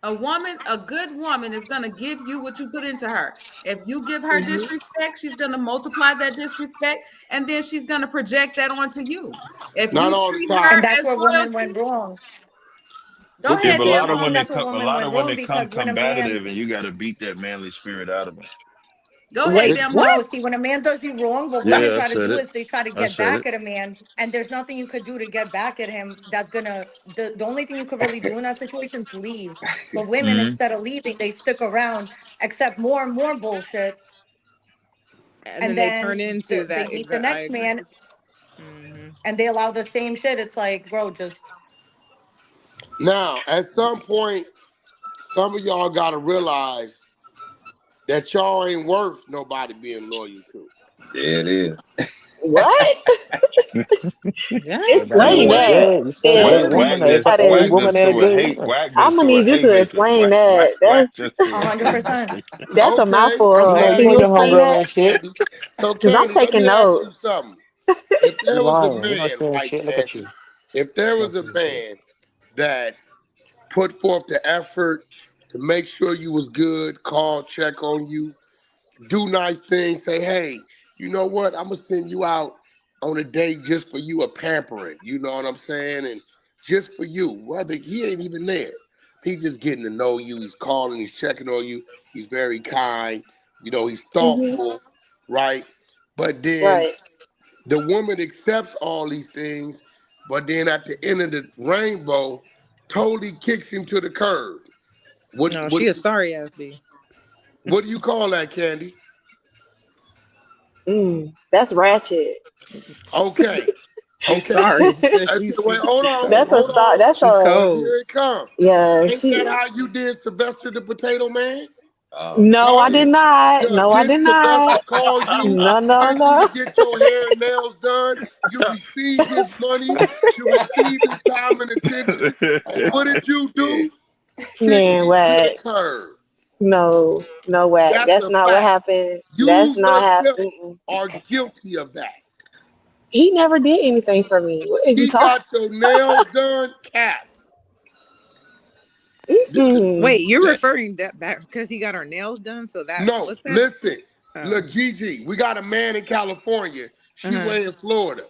A good woman is going to give you what you put into her. If you give her disrespect, she's going to multiply that disrespect, and then she's going to project that onto you. If Not you all the treat her And time. that's as where women royalty, went wrong. go What Yeah, you ahead, but say, Deb. And that's where a women lot went of wrong women come because when a man, combative, and you got to beat that manly spirit out of them. Go ahead, Wait, It's Dem. what? no, see, when a man does you wrong, what women Yeah, I try to said do it. is they try to I get said back it. at a man, and there's nothing you could do to get back at him. That's gonna the only thing you could really do in that situation is leave. But women, Hmm. instead of leaving, they stick around, accept more and more bullshit, And and then they turn then into they that meet the exact. I next agree man with you. and they allow the same shit. It's like, bro, just now at some point, some of y'all gotta realize that y'all ain't worth nobody being loyal to. There it is. What? Yes. Everybody Explain ain't Listen, that. good. You said Then good Whack, woman. Every gotta, woman ain't a Threw a good hate. woman. Whack I'm just gonna threw a need you to haymaker. explain that. Whack That's just threw a 100%. haymaker. that's a okay, mouthful. I'm You ain't glad Can you you put your explained explain homegirl that? on that, shit. Candy. So, Because I'm Candy, let taking me ask you notes. something. If You there was a lying. You not man, saying right, shit. Look at Candy, you. if there was a Talking shit. man that put forth the effort to make sure you was good, call, check on you, do nice things, say, hey, you know what? I'm gonna send you out on a date just for you, a pampering. You know what I'm saying? And just for you, whether he ain't even there, he just getting to know you. He's calling, he's checking on you. He's very kind. You know, he's Hmm. thoughtful, right? But then Right. the woman accepts all these things, but then at the end of the rainbow, totally kicks him to the curb. What No, what she a sorry ass B. what do you call that, Candy? That's ratchet. Okay, She's okay. sorry. So Wait, hold on, That's a hold start. on. That's she a, cold. Here it comes. yeah. Ain't that She. how you did Sylvester the Potato Man? Oh No, I Huh? did shit. not. Yeah, No, I didn't did Sylvester not. call you, No, no, send you no. to get your hair and nails done? You received his money, you received his time and attention, and what did you Shit. do? Kick Man, him to the Wack. curb. No, no, Wack. That's That's a not what fact. happened. That's You not yourself happening. are guilty of that. He never did anything for me. What is you He talking? got your nails done, Cap. Wait, Mm-mm. you're That referring that because he got her nails done? So that No, what's that? listen. Oh, Look, Gigi, we got a man in California. uh She huh, way in Florida.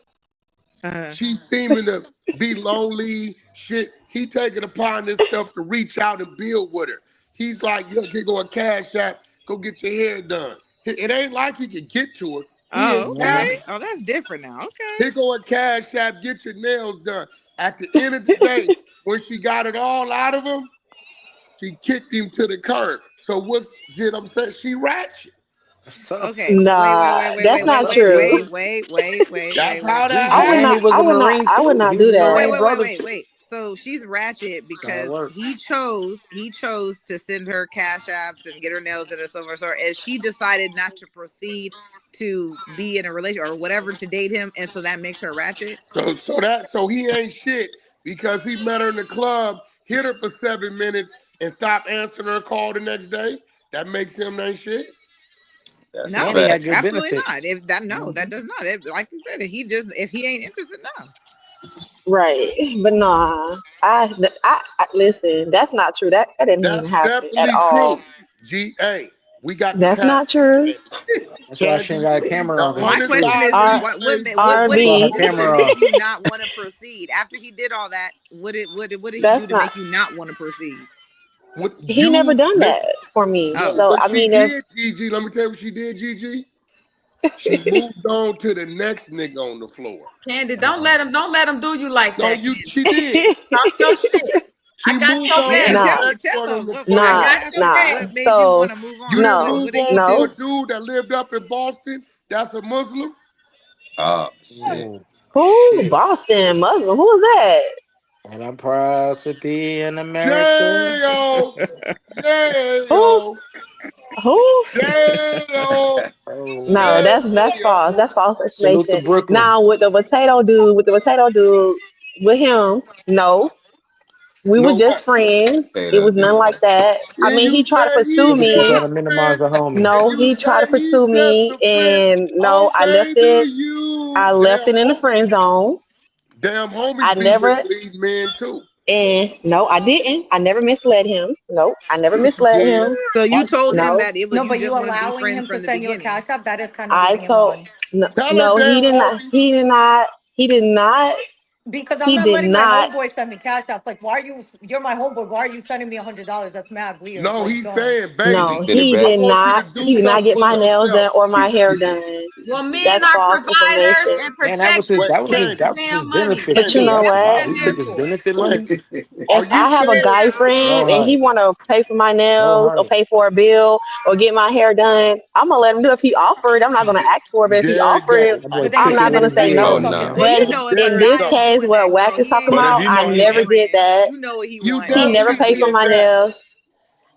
uh She's seeming to be lonely. Shit, he taking upon himself to reach out and build with her. He's like, yo, can go a cash app, go get your hair done. It ain't like he can get to her. He Oh, ain't okay. capping. Yeah. Oh, that's different now. Okay. He go a cash app, get your nails done. At the end of the day, when she got it all out of him, she kicked him to the curb. So what's shit I'm saying? She ratchet. That's tough. Okay. Wait, wait, Nah, wait, wait, that's wait, That's wait, not tough, wait, true. wait, Gigi. wait, wait, wait, That's wait, wait. how that Gigi, I would and he not. happened. was I a would not. Marine I would too. not He do was in the Wait, that. Marine wait, wait, brother wait, too. wait. So she's ratchet Gotta because work. he chose to send her cash apps and get her nails done and so forth. So as she decided not to proceed to be in a relationship or whatever to date him, and so that makes her ratchet. So he ain't shit because he met her in the club, hit her for 7 minutes, and stopped answering her call the next day. That makes him ain't shit. That's a No, And he had fact. good absolutely not. benefits. If that that does not. Like you said, if he ain't interested, no. Right. But nah, I listen. That's not true. That didn't even That's happen at definitely all. true. GA, we got the That's cash not true. Candy. That's why she ain't Candy, got a camera the on because My it's true. question $100 is R what That's did why he her RB. do to camera make off. you not want to proceed after he did all that? What did he do That's to not. make you not want to proceed? What He never you done that listen? for me. What, Oh, So what I she mean, there's did, Gigi? Let me tell you what she did, Gigi. She moved on to the next nigga on the floor. Candy, don't let him do you like No, that, Candy. she did. Talk your shit. She I got moved your on to back. yeah. the nah, Tell next one on him the I floor. what nah, got your happened. nah. back. What made you So want to move You on? didn't What no, move what did on he to no. a do? dude that lived up in Boston. That's a Muslim. Oh shit. Ooh, Who? shit. Boston Muslim? Who is that? And I'm proud to be an American. J-O, Who? J-O, Who? J-O, No, Oh, that's false. J-O. That's false salute to information. Brooklyn. Now with the potato dude, with him, no, we were No just what? friends. It Potato was none dude. like that. I And mean, he you tried to said pursue he's Look at you trying me. to just a minimize friend. the homie. And No, you he tried to said he's pursue just me, a friend. and no, Oh, I left baby, it. you I left damn it in the friend homies. zone. Damn I homies be never, misleading men too. and no, I didn't. I never misled him. No, I never Yes, you misled did. him. So you Watch told him yourself. No, that it was No, you but you just wanted to be allowing friends him to from the send you a beginning. cash app, that is kind of I reading him the told money. no, Tell her no, he damn did not. homie. He did not. He did not. Because I'm He not did letting my not. homeboy send me cash apps. Like, why are you're my homeboy. Why are you sending me $100? That's mad weird. No, Like, he's don't. saying, He just No, baby, did it he I back. did want you to not. do He did not something get for my nails yourself. done or my hair done. Well, men That's are false providers information. and Man, that was his protectors. Wait, that You was give his Candy, them that was his damn money. benefit But That's you too. know what That's what? wild. they're He there took his for. benefit money. Candy. Are If you I have a saying, guy No friend and he heart. want to pay for my No nails or heart. pay for a bill or get my hair done, I'm gonna let him do it. If he offered, I'm not gonna ask for it. But if he there you offered it, go. That boy But then you I'm took it not giving with gonna his him the say Oh VA nails no. off no. his Well, money. you But video. know if a in There you this guy go. is case, doing what that, Wack girl, is he talking ain't But if about, you showing I know you. he He never ain't, did showing that. you know what he You want. He He never definitely trying to paid for did get my that. nails.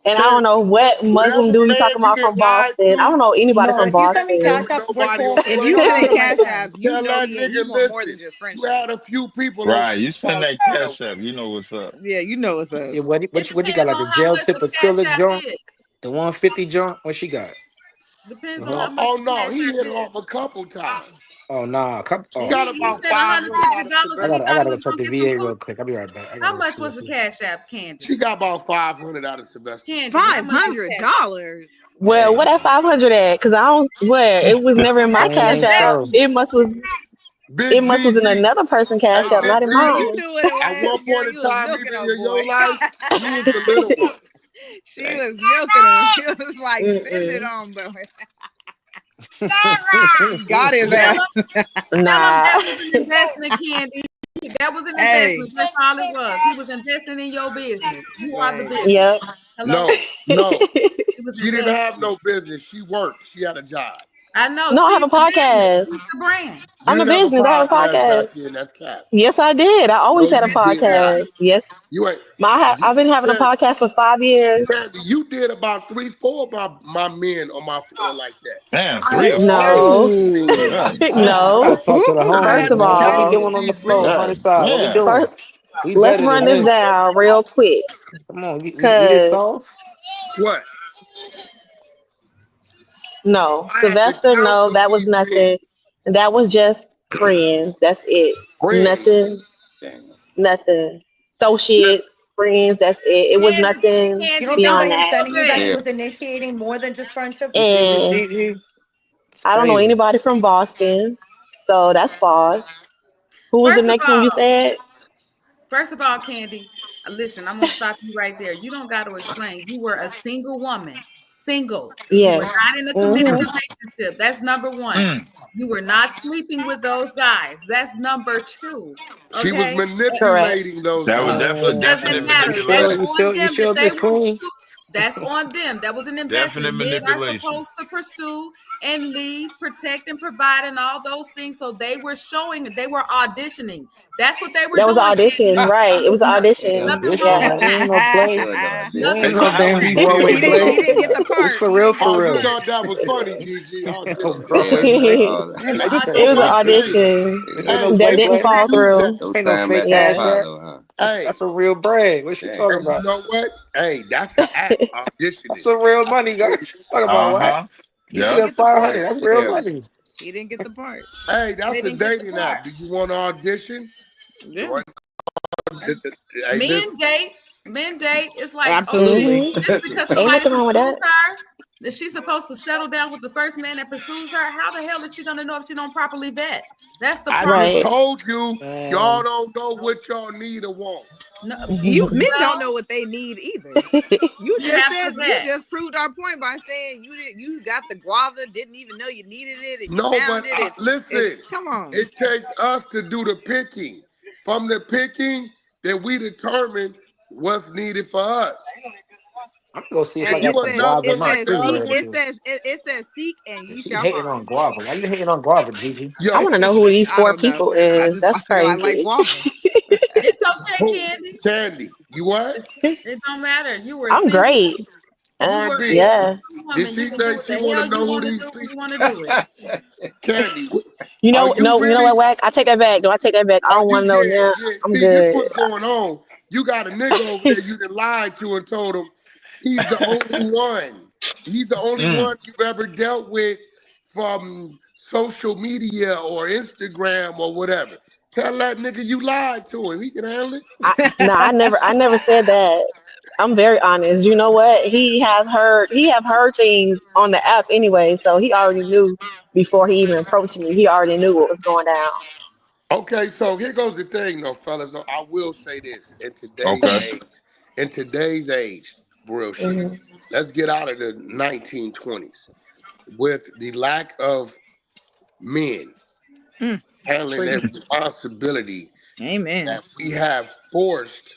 And I don't Candy, know what Muslim whatever dude you man talking you about done from lied Boston. I to, don't know anybody No, from if you send me Boston. cash ain't apps, we're nobody cool. on If You're you no sending longer my cash friend. apps, you tell know that he nigga, want more than listen, just you friendship. had a few people on right? You send clubhouse. that cash app, you know what's up. Yeah, you know what's up. Yeah, It what you got, depends like a on how gel much tip the cash acrylic app joint? is. The 150 joint? What she got? Depends on how Uh-huh. much Oh the no, cash he app hit it is. off a couple times. Oh nah. She Oh He got he about said shit. $500 out of $150 and he Sebastian. I thought he gotta was go check gonna the get some VA food. real quick. I'll be right back. I How gotta much see was if the it. cash app, Candy? She got about 500 out of Sebastian. Candy, how Five much was hundred the cash app? dollars. Well, what that Damn. 500 at? Cause I don't where it was never in my That's cash Same app. store. investment. It Big must was in GG. another person's cash Hey, app, Big not in Man, you GG. mine. knew what it At was, one girl. point in You was time, milking even old in boy. your life, you was the little one. She was milking him. She was like, send it Mm-mm. on, boy. Got his Tell ass. him, tell him Nah. that was an investment, Candy. That was an investment. Hey, That's all it was. He was investing in your business. You are the hey. business. Yep. Hello? No, no. He was She didn't have investing. no business. She worked. She had a job. I know No, I have she's a the business. podcast. He's the brand. You I'm the didn't have a business. I have a podcast podcast. back then. That's cap. Yes, I did. I always No, had a you did not. podcast. Yes, You ain't. I've been having a Candy, podcast for 5 years. Candy, you did about 3, 4 of my men on my floor like that. Damn, I had 3 or to 4? pay. No, Ooh. God I damn. no. gotta talk to the I homies, had First of to man. What we pay all, for doing on the these floor? men. Money God side. What we damn. doing? first, We let's better run than this this. down real quick, Come on, we this cause soft? What? no, I had to Sylvester, no, counsel that was these men. nothing. That was just friends. That's it. Friends. Nothing, Damn. nothing. Now, Associates, friends. That's it. It was Candy, nothing You Candy, don't think don't by beyond him that. feel sending you that he bad. Yeah. was initiating more than just friendship? You see this And GG? It's I don't know crazy. anybody from Boston, so that's false. Who was the First of next one you all, said? First of all, Candy, listen, I'm going to stop you right there. You don't got to explain. You were a single woman, single. You were Yes. not in a committed Mm-hmm. relationship. That's number one. Mm. You were not sleeping with those guys. That's number two. she was Okay. Correct. manipulating those That was guys. It definitely doesn't definite You matter. sure? That's manipulation. You on sure? You them. sure If this they want clean? to, That's on them. That was an Definite investment. Men are manipulation. supposed to pursue and lead, protect, and provide, and all those things. So they were showing, they were auditioning. That's what they were That was an doing, audition, Candy. right? It was an Yeah, audition. Nothing wrong Audition, Yeah. with that that. ain't no I play. feel like an That audition. ain't Nothing They no wrong shot with damn me that. Broadway still play. He didn't get the It's part. for He real, didn't get for Oh, the you real. part. thought that was funny, Gigi? Ain't no Okay. Yeah, Broadway I play. get It all that. It's was an But audition. hey, audition This ain't Yeah. no that play didn't play. fall through. No This ain't no time fake at the Yeah. cash app. Apollo, huh? hey, That's a real bread. What you Dang. talking hey, you about? know what? Hey, that's an act That's auditioning. some real That's money, guys. real. What you talking about, Wack? Uh-huh. He You didn't Yep. said get the 500. part. That's real Yeah. money. He didn't get the part. Hey, They that's a didn't get the dating part. app. Do you want to audition? Yeah, Join. Hey, listen. Men date. Men date. It's like, okay, absolutely. Hmm. just because Ain't somebody nothing wrong with pursues that. her, that she's supposed to settle down with the first man that pursues her. How the hell is she gonna know if she don't properly vet? That's the I problem. just Right. told you, y'all Man, don't know what y'all need or want. No, Men well, don't know what they need either. You you just have to said you vet. just proved our point by saying you got the guava, didn't even know you needed it, and you No, found but it. And listen, come on. it takes us to do the picking. From the picking, then we determine what's needed for us. I'm gonna go see if Hey, I got You some are not guava in it my going says seek. down refrigerator. with Because It says seek and ye she shall hating find. on guava. Why you hating on guava, Gigi? I yo, want to know who these I four don't know. people I is. just That's know I like crazy. guava. It's okay, who? Candy. Candy. You what? It don't matter. You were I'm single. great. You were R&B. a Yeah. single Did woman. You she can do say what she the want hell to you know who want to these do when people? you want to do it. Candy. You Are know, you no, you know really? what, Wack? I take that back. Do I take that back? I Are don't you? want to know Yeah, now. yeah. I'm See, this good. what's going on. You got a nigga over there you done lied to and told him he's the only one. He's the only Mm. one you've ever dealt with from social media or Instagram or whatever. Tell that nigga you lied to him. He can handle it. No, I never said that. I'm very honest. You know what? He have heard things on the app anyway, so he already knew before he even approached me. He already knew what was going down. Okay, so here goes the thing, though, fellas. I will say this: Okay. in today's age, real shit. Hmm. Let's get out of the 1920s with the lack of men Mm, handling their preach. responsibility Amen. that we have forced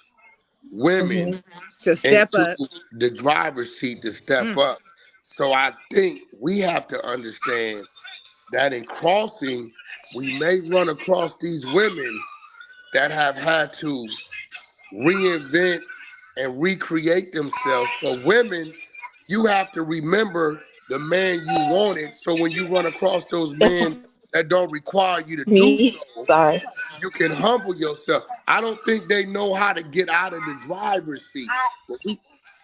women Hmm. To step into up. the driver's seat to step Mm. up. So I think we have to understand that in crossing, we may run across these women that have had to reinvent and recreate themselves. For women, you have to remember the man you wanted. So when you run across those men that don't require you to do Me, so, sorry. you can humble yourself. I don't think they know how to get out of the driver's seat. But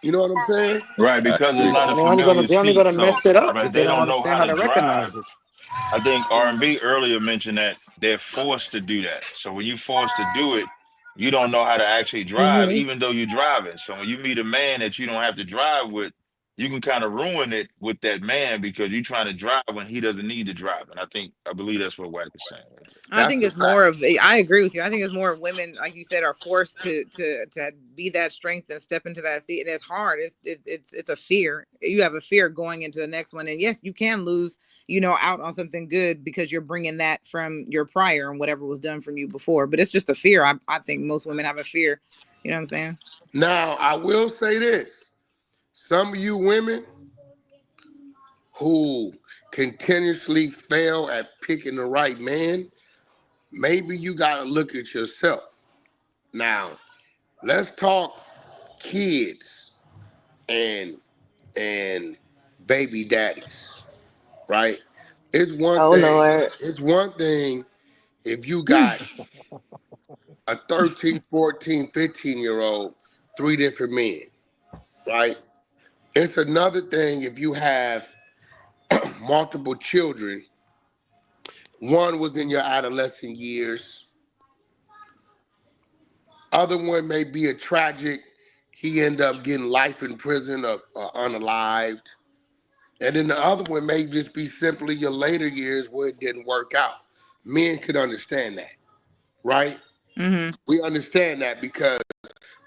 you know what I'm saying? Right, I because it's agree. not a And familiar they only seat. gonna So mess it up if if they they don't don't know understand how how to to drive, recognize it. I think R&B earlier mentioned that they're forced to do that. So when you're forced to do it, you don't know how to actually drive, Hmm. even though you're driving. So when you meet a man that you don't have to drive with, you can kind of ruin it with that man because you're trying to drive when he doesn't need to drive. And I believe that's what Wack is saying right there. I That's think a it's more fact. of I agree with you. I think it's more of women, like you said, are forced to be that strength and step into that seat. And it's hard. It's a fear. You have a fear going into the next one. And yes, you can lose, out on something good because you're bringing that from your prior and whatever was done from you before. But it's just a fear. I think most women have a fear. You know what I'm saying? Now, I will say this. Some of you women who continuously fail at picking the right man, maybe you got to look at yourself. Now, let's talk kids and and baby daddies, right? It's one Oh thing. Lord. It's one thing if you got a 13, 14, 15-year-old, three different men, right? It's another thing if you have multiple children. One was in your adolescent years. Other one may be a tragic. He end up getting life in prison or unalived. And then the other one may just be simply your later years where it didn't work out. Men could understand that, right? Mm-hmm. We understand that because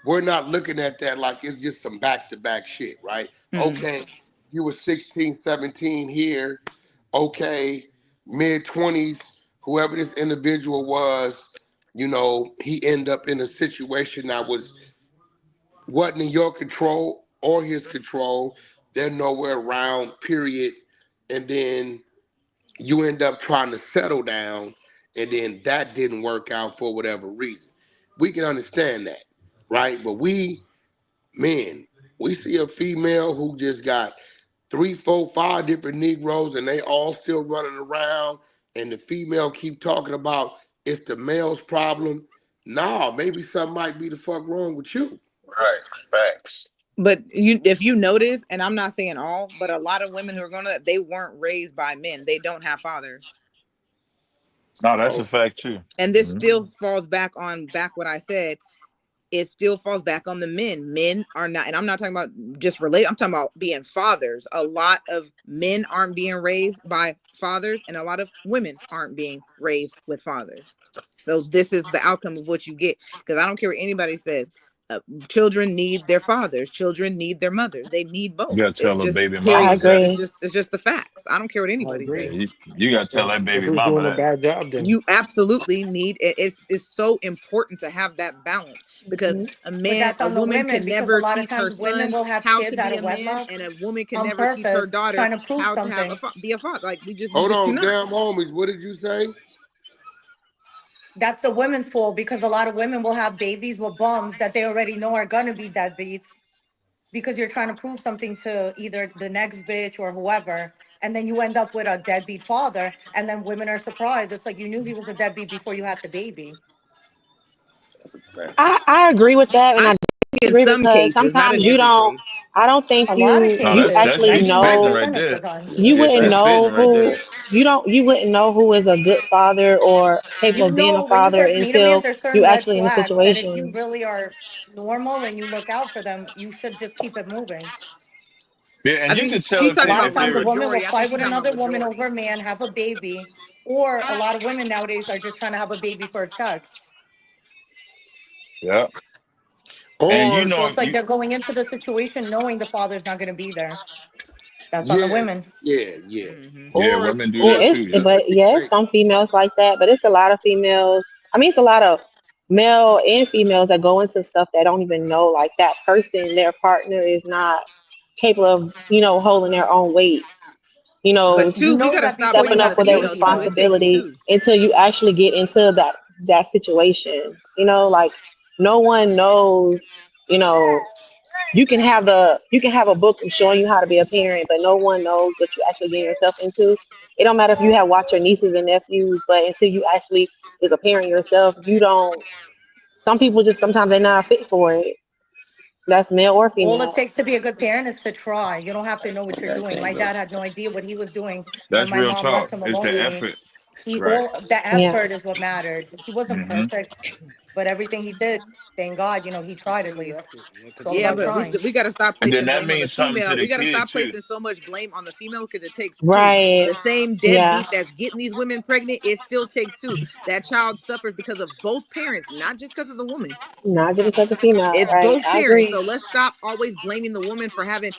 we're not looking at that like it's just some back-to-back shit, right? Mm-hmm. Okay, you were 16, 17 here. Okay, mid-20s, whoever this individual was, he ended up in a situation that wasn't in your control. or his control. They're nowhere around, period. And then you end up trying to settle down, and then that didn't work out for whatever reason. We can understand that, right? But men, we see a female who just got three, four, five different Negroes, and they all still running around, and the female keep talking about it's the male's problem. Nah, maybe something might be the fuck wrong with you. Right. Facts. But if you notice, and I'm not saying all, but a lot of women who are they weren't raised by men. They don't have fathers. No, that's Oh, a fact too. And this still falls back what I said. It still falls back on the men. Men are not, and I'm not talking about just relate. I'm talking about being fathers. A lot of men aren't being raised by fathers, and a lot of women aren't being raised with fathers. So this is the outcome of what you get. Because I don't care what anybody says. Children need their fathers. Children need their mothers. They need both. You gotta It's tell a just baby I mama period. that. agree. It's just the facts. I don't care what I anybody agree. Yeah, says. you gotta tell that So baby who's mama doing a that. bad job then? You absolutely need it. It's so important to have that balance, because But that's a on the woman women, can because a never lot of teach her times women son will have how to kids out be a of man, wedlock and a woman can on never teach her purpose, daughter trying to prove how to have something. be a father. Like you hold just on, cannot. damn homies. What did you say? That's the women's fault, because a lot of women will have babies with bums that they already know are gonna be deadbeats, because you're trying to prove something to either the next bitch or whoever, and then you end up with a deadbeat father, and then women are surprised. It's like you knew he was a deadbeat before you had the baby. That's a fact. I agree with that, and I I think in agree some because cases, not sometimes in you every don't. case. I don't think A lot of No, you that's cases, actually she's spitting know. right 99% of there. the time. You Yeah, wouldn't she's know spitting right there. you wouldn't know who is a good father or capable You of being a know, when you father first meet a man, until there's you certain red actually in the flags that if you situation. really are normal and you look out for them, you should just keep it moving. Yeah, I and you think can tell she's A talking lot about of if for the times a they're woman will majority. I think fight she's with talking about another woman majority. over a man, have a baby, or a lot of women nowadays are just trying to have a baby for a check. yeah. And you Or So know it's like you they're going into the situation knowing the father's not going to be there. That's on the yeah, women. yeah. Mm-hmm. yeah, Or women do Yeah, that or too, yeah. but yeah, it's wait. some females like that, but it's a lot of females. I mean, it's a lot of male and females that go into stuff that don't even know like that person, their partner is not capable of, holding their own weight, But You two, we know gotta that stop before you stepping blaming up the have the for their female baby, too. though. It takes responsibility two. until you actually get into that situation. Like no one knows, you know, you can have a book showing you how to be a parent, but no one knows what you actually get yourself into. It don't matter if you have watched your nieces and nephews, but until you actually is a parent yourself, you don't. Some people just sometimes they're not fit for it. That's male or All it female. takes to be a good parent is to try. You don't have to know what you're That doing. can't My go. dad had no idea what he was doing when That's my real mom left talk. him It's alone the with me. effort. He Right. all the Yeah. effort is what mattered. He wasn't Mm-hmm. perfect, but everything he did, thank God, he tried at Appreciate your least. effort. Yeah, It's all continue Yeah, about to but effort. trying. we gotta stop And then placing that blame on the means something to female. the We gotta kid stop too. placing so much blame on the female, because it takes two. Right. The same Yeah. deadbeat that's getting these women pregnant, it still takes two. That child suffers because of both parents, not just because of the woman. Not just because of female. It's Right. both I parents. agree. So let's stop always blaming the woman for having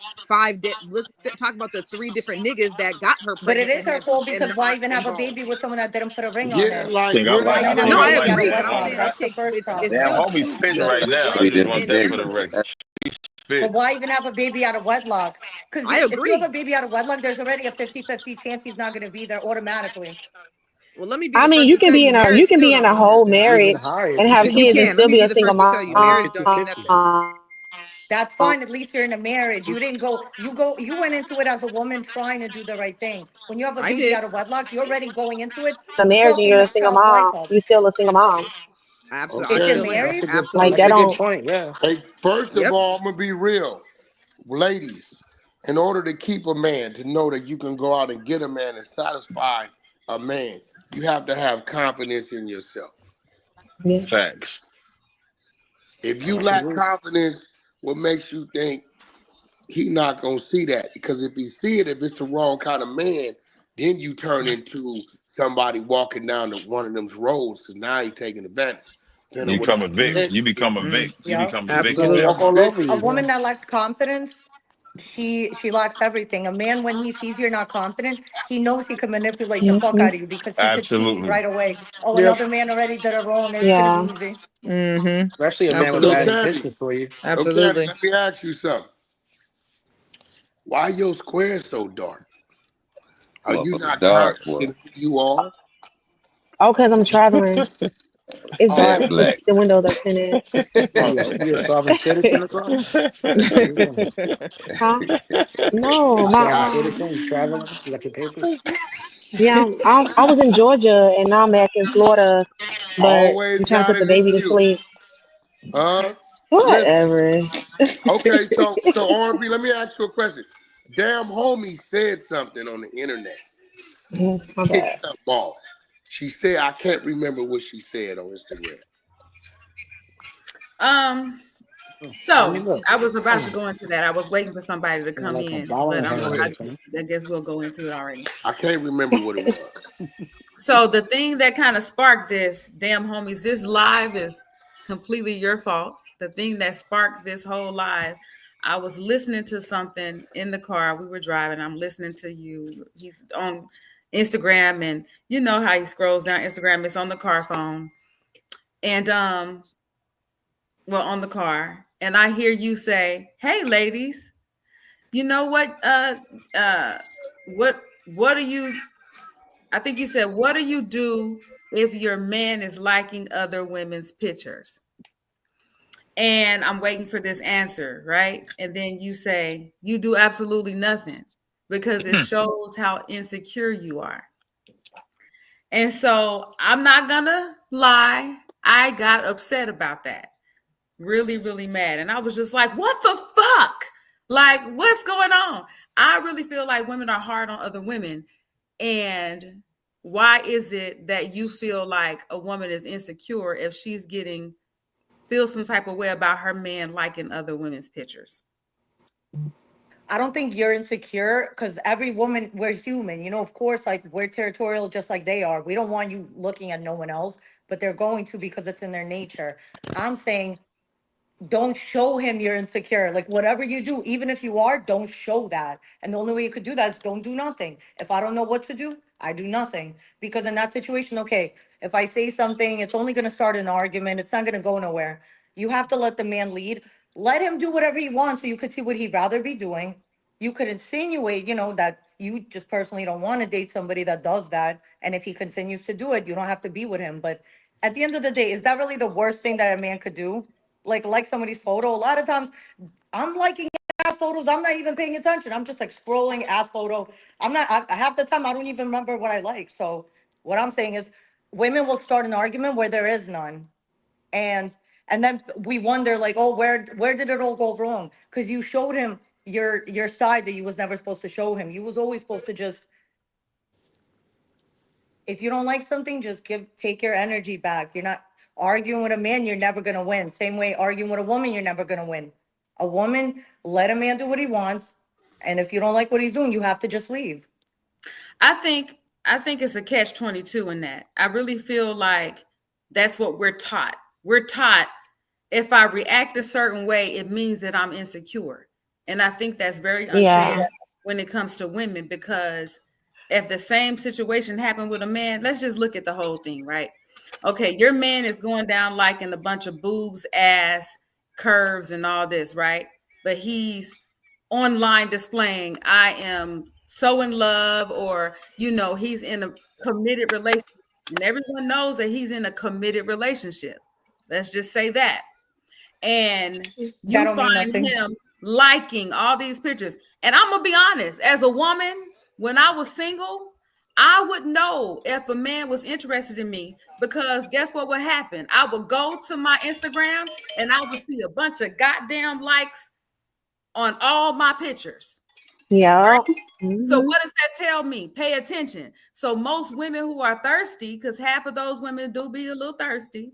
let's talk about the three different niggas that got her But it pregnant is and her had fault, and because why aren't even have a involved. baby with someone that didn't put a ring on Yeah, it? like Think what I are Why you even like have a No, doing? I baby Like out of agree, you but I'm wedlock? saying it That's the takes first it's damn problem. still homie two spitting people. right We're now. I Three blaming just men want different that too for the niggas. much. record. She But spit. why even have a baby out of wedlock? Because I if you have a agree. baby out of wedlock, there's already a 50-50 chance he's not going to be there automatically. Well, let me be I the mean, first to tell you, you marriage can still be in don't a mean whole nothing. marriage Even higher if and it's have You kids and can. Let still me be be a the single first to it tell you, could be marriage mom. 50 don't mean 50. nothing. That's fine. At least you're in a marriage. You didn't go, you went into it as a woman trying to do the right thing. When you have a I baby did. out of wedlock, you're already going into it, A marriage and fucking you're a this single child's life mom. up. You still a single mom. Absolutely, I If you're Okay. still am. married, Like That's that a Absolutely. good don't. point. Yeah. Hey, first of Yep. all, I'm gonna be real. Ladies, in order to keep a man, to know that you can go out and get a man and satisfy a man, you have to have confidence in yourself. Yeah. Facts. If you lack Absolutely. confidence, what makes you think he not gonna see that? Because if he see it, if it's the wrong kind of man, then you turn into somebody walking down one of them roads. So now you're taking advantage. Depending You on what become a type of vic. Mm, man You you get. become a mm, vic. You yeah. become a He gonna absolutely. victim. walk A all big, over A you. woman Yeah. that lacks confidence, she lacks everything. A man, when he sees you're not confident, he knows he can manipulate the fuck Hmm. out of you, because he could see Absolutely. right away. Oh, Yep. another man already did it wrong. It's gonna be Yeah. easy. Mm-hmm. Especially a man with so bad Absolutely. Candy, intentions for you. so Candy, Absolutely. let me ask you something. Why your square so dark? Are you Motherfucker not dark, confident boy. in who you are? Oh, because I'm traveling. It's Oh, dark. Jet black. The window that's in it. oh, You a okay. sovereign citizen or something? What you doing? Huh? No, You my sovereign citizen? You traveling? You got your papers? yeah, I was in Georgia and now I'm back in Florida, but Always I'm trying to got put the an baby to excuse. sleep. Huh? Listen. Whatever. Okay, so R&B, let me ask you a question. Damn homie said something on the internet. My Kicked bad. something off. She said, I can't remember what she said on Instagram. Let me So look. I was about Hold to on. go into that. I was waiting for somebody to You know, come like I'm in, but following her or anything. I guess we'll go into it already. I can't remember what it was. So the thing that kind of sparked this, damn homies, this live is completely your fault. The thing that sparked this whole live, I was listening to something in the car. We were driving. I'm listening to you. He's on Instagram, and you know how he scrolls down Instagram. It's on the car phone, and well, on the car, and I hear you say, "Hey, ladies, you know what? What do you?" I think you said, "What do you do if your man is liking other women's pictures?" And I'm waiting for this answer, right? And then you say, "You do absolutely nothing because it shows how insecure you are." And so I'm not gonna lie, I got upset about that. Really, really mad. And I was just like, what the fuck? Like, what's going on? I really feel like women are hard on other women. And why is it that you feel like a woman is insecure if she's feel some type of way about her man liking other women's pictures? I don't think you're insecure because every woman, we're human. You know, of course, like we're territorial just like they are. We don't want you looking at no one else, but they're going to because it's in their nature. I'm saying don't show him you're insecure. Like whatever you do, even if you are, don't show that. And the only way you could do that is don't do nothing. If I don't know what to do, I do nothing. Because in that situation, okay, if I say something, it's only going to start an argument. It's not going to go nowhere. You have to let the man lead. Let him do whatever he wants so you could see what he'd rather be doing. You could insinuate, you know, that you just personally don't want to date somebody that does that. And if he continues to do it, you don't have to be with him. But at the end of the day, is that really the worst thing that a man could do? Like somebody's photo. A lot of times I'm liking ass photos. I'm not even paying attention. I'm just like scrolling ass photo. I'm not half the time I don't even remember what I like. So what I'm saying is women will start an argument where there is none. And then we wonder like, oh, where did it all go wrong? Because you showed him your side that you was never supposed to show him. You was always supposed to just, if you don't like something, just take your energy back. You're not arguing with a man, you're never gonna win. Same way arguing with a woman, you're never gonna win. A woman, let a man do what he wants. And if you don't like what he's doing, you have to just leave. I think it's a catch 22 in that. I really feel like that's what we're taught. We're taught if I react a certain way, it means that I'm insecure. And I think that's very unfair Yeah. when it comes to women because if the same situation happened with a man, let's just look at the whole thing, right? Okay, your man is going down liking a bunch of boobs, ass, curves, and all this, right? But he's online displaying, I am so in love, or, you know, he's in a committed relationship. And everyone knows that he's in a committed relationship. Let's just say that. And That you don't mean find nothing. him liking all these pictures. And I'm gonna be honest, as a woman, when I was single, I would know if a man was interested in me because guess what would happen? I would go to my Instagram and I would see a bunch of goddamn likes on all my pictures. Yeah. Right? So Hmm. what does that tell me? Pay attention. So most women who are thirsty, because half of those women do be a little thirsty,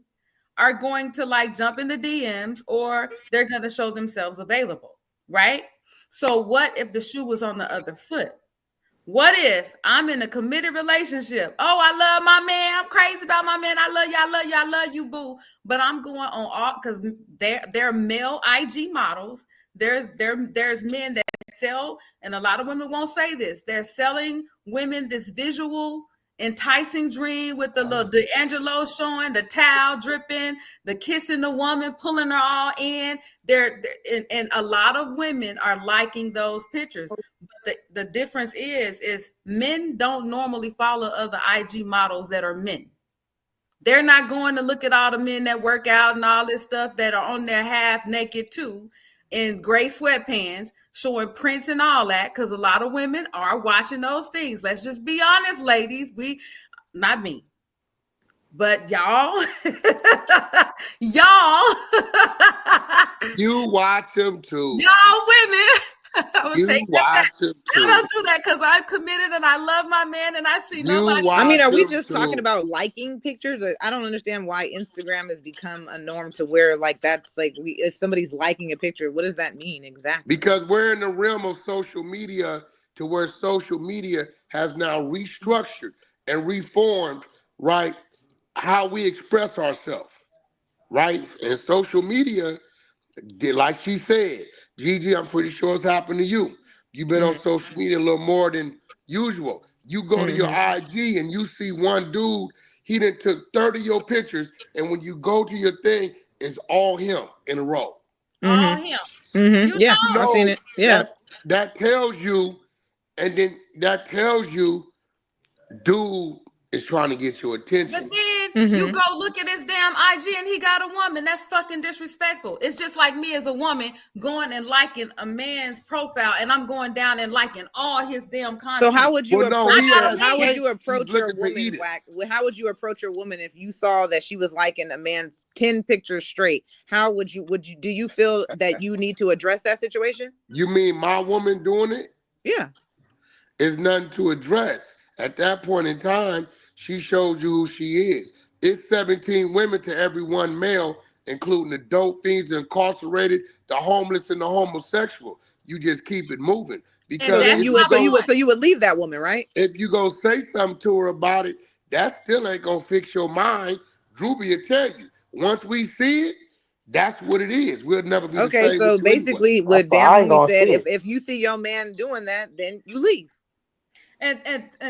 are going to like jump in the DMs or they're going to show themselves available, right? So what if the shoe was on the other foot? What if I'm in a committed relationship? Oh, I love my man. I'm crazy about my man. I love you. I love you. I love you, boo. But I'm going on all because they're male IG models. There's men that sell, and a lot of women won't say this. They're selling women this visual enticing dream with the little D'Angelo showing, the towel dripping, the kissing the woman, pulling her all in. And a lot of women are liking those pictures. But the difference is men don't normally follow other IG models that are men. They're not going to look at all the men that work out and all this stuff that are on there half naked too, in gray sweatpants, showing prints and all that, because a lot of women are watching those things. Let's just be honest, ladies. Not me, but y'all, y'all, You watch them too. y'all women. I would You take that watch back. them I too. don't do that because I'm committed and I love my man and I see You nobody. watch I mean, are we them just talking too. about liking pictures? I don't understand why Instagram has become a norm to where like that's like if somebody's liking a picture, what does that mean exactly? Because we're in the realm of social media to where social media has now restructured and reformed, right, how we express ourselves, right? And social media, like she said, Gigi, I'm pretty sure it's happened to you. You've been on social media a little more than usual. You go to your IG and you see one dude, he done took 30 of your pictures, and when you go to your thing, it's all him in a row. All him. You Yeah, know. I've seen it. Yeah. That tells you, and then that tells you, dude is trying to get your But attention. then you go look at his damn IG and he got a woman. That's fucking disrespectful. It's just like me as a woman going and liking a man's profile, and I'm going down and liking all his damn content. So how would you Well, no, approach he her? has How would cake. you approach He's your looking to woman, eat it. Wack? How would you approach your woman if you saw that she was liking a man's 10 pictures straight? How would you do you feel that you need to address that situation? You mean my woman doing it? Yeah. Is nothing to address. At that point in time, she showed you who she is. It's 17 women to every one male, including the dope fiends, the incarcerated, the homeless, and the homosexual. You just keep it moving. Because So then that's you my would point. so you would leave that woman, right? if you go say something to her about it, that still ain't gonna fix your mind. Drewby will tell you. Once we see it, that's what it is. We'll never be the Okay, same so with you anyway. basically That's what why Dan I ain't Homie gonna said, see it. if you see your man doing that, then you leave. And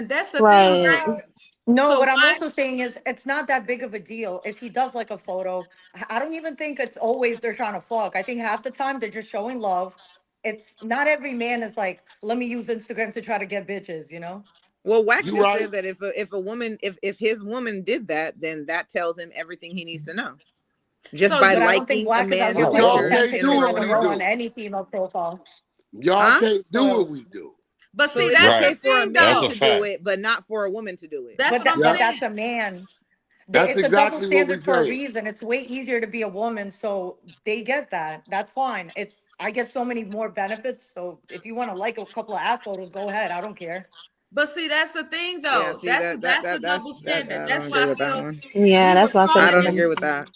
that's the thing, Right. right? No, So what I'm why? also saying is it's not that big of a deal if he does like a photo. I don't even think it's always they're trying to fuck. I think half the time they're just showing love. It's not every man is like, let me use Instagram to try to get bitches, you know? Well, Wack You just right. said that if a woman if his woman did that, then that tells him everything he needs to know. Just So by But I don't think liking a Wack is out man's here But liking y'all pictures 10 can't in a do pictures it in a we row relationship. on do. any female profile. Y'all Huh? can't do So, what we do. but So see, it's that's okay the for a thing man That's though. a to do fact. it, but not for a woman to do it. That's but what I'm Yeah, saying. that's a man. that's It's a double exactly what we're standard for a saying. reason. It's way easier to be a woman, so they get that. That's fine. I get so many more benefits. So if you want to like a couple of ass photos, go ahead. I don't care. But see, that's the thing Yeah, though. see That's that the double that standard. I don't That's why agree I with that feel one. Yeah, we that's would why I said call I it's don't it agree double. with that.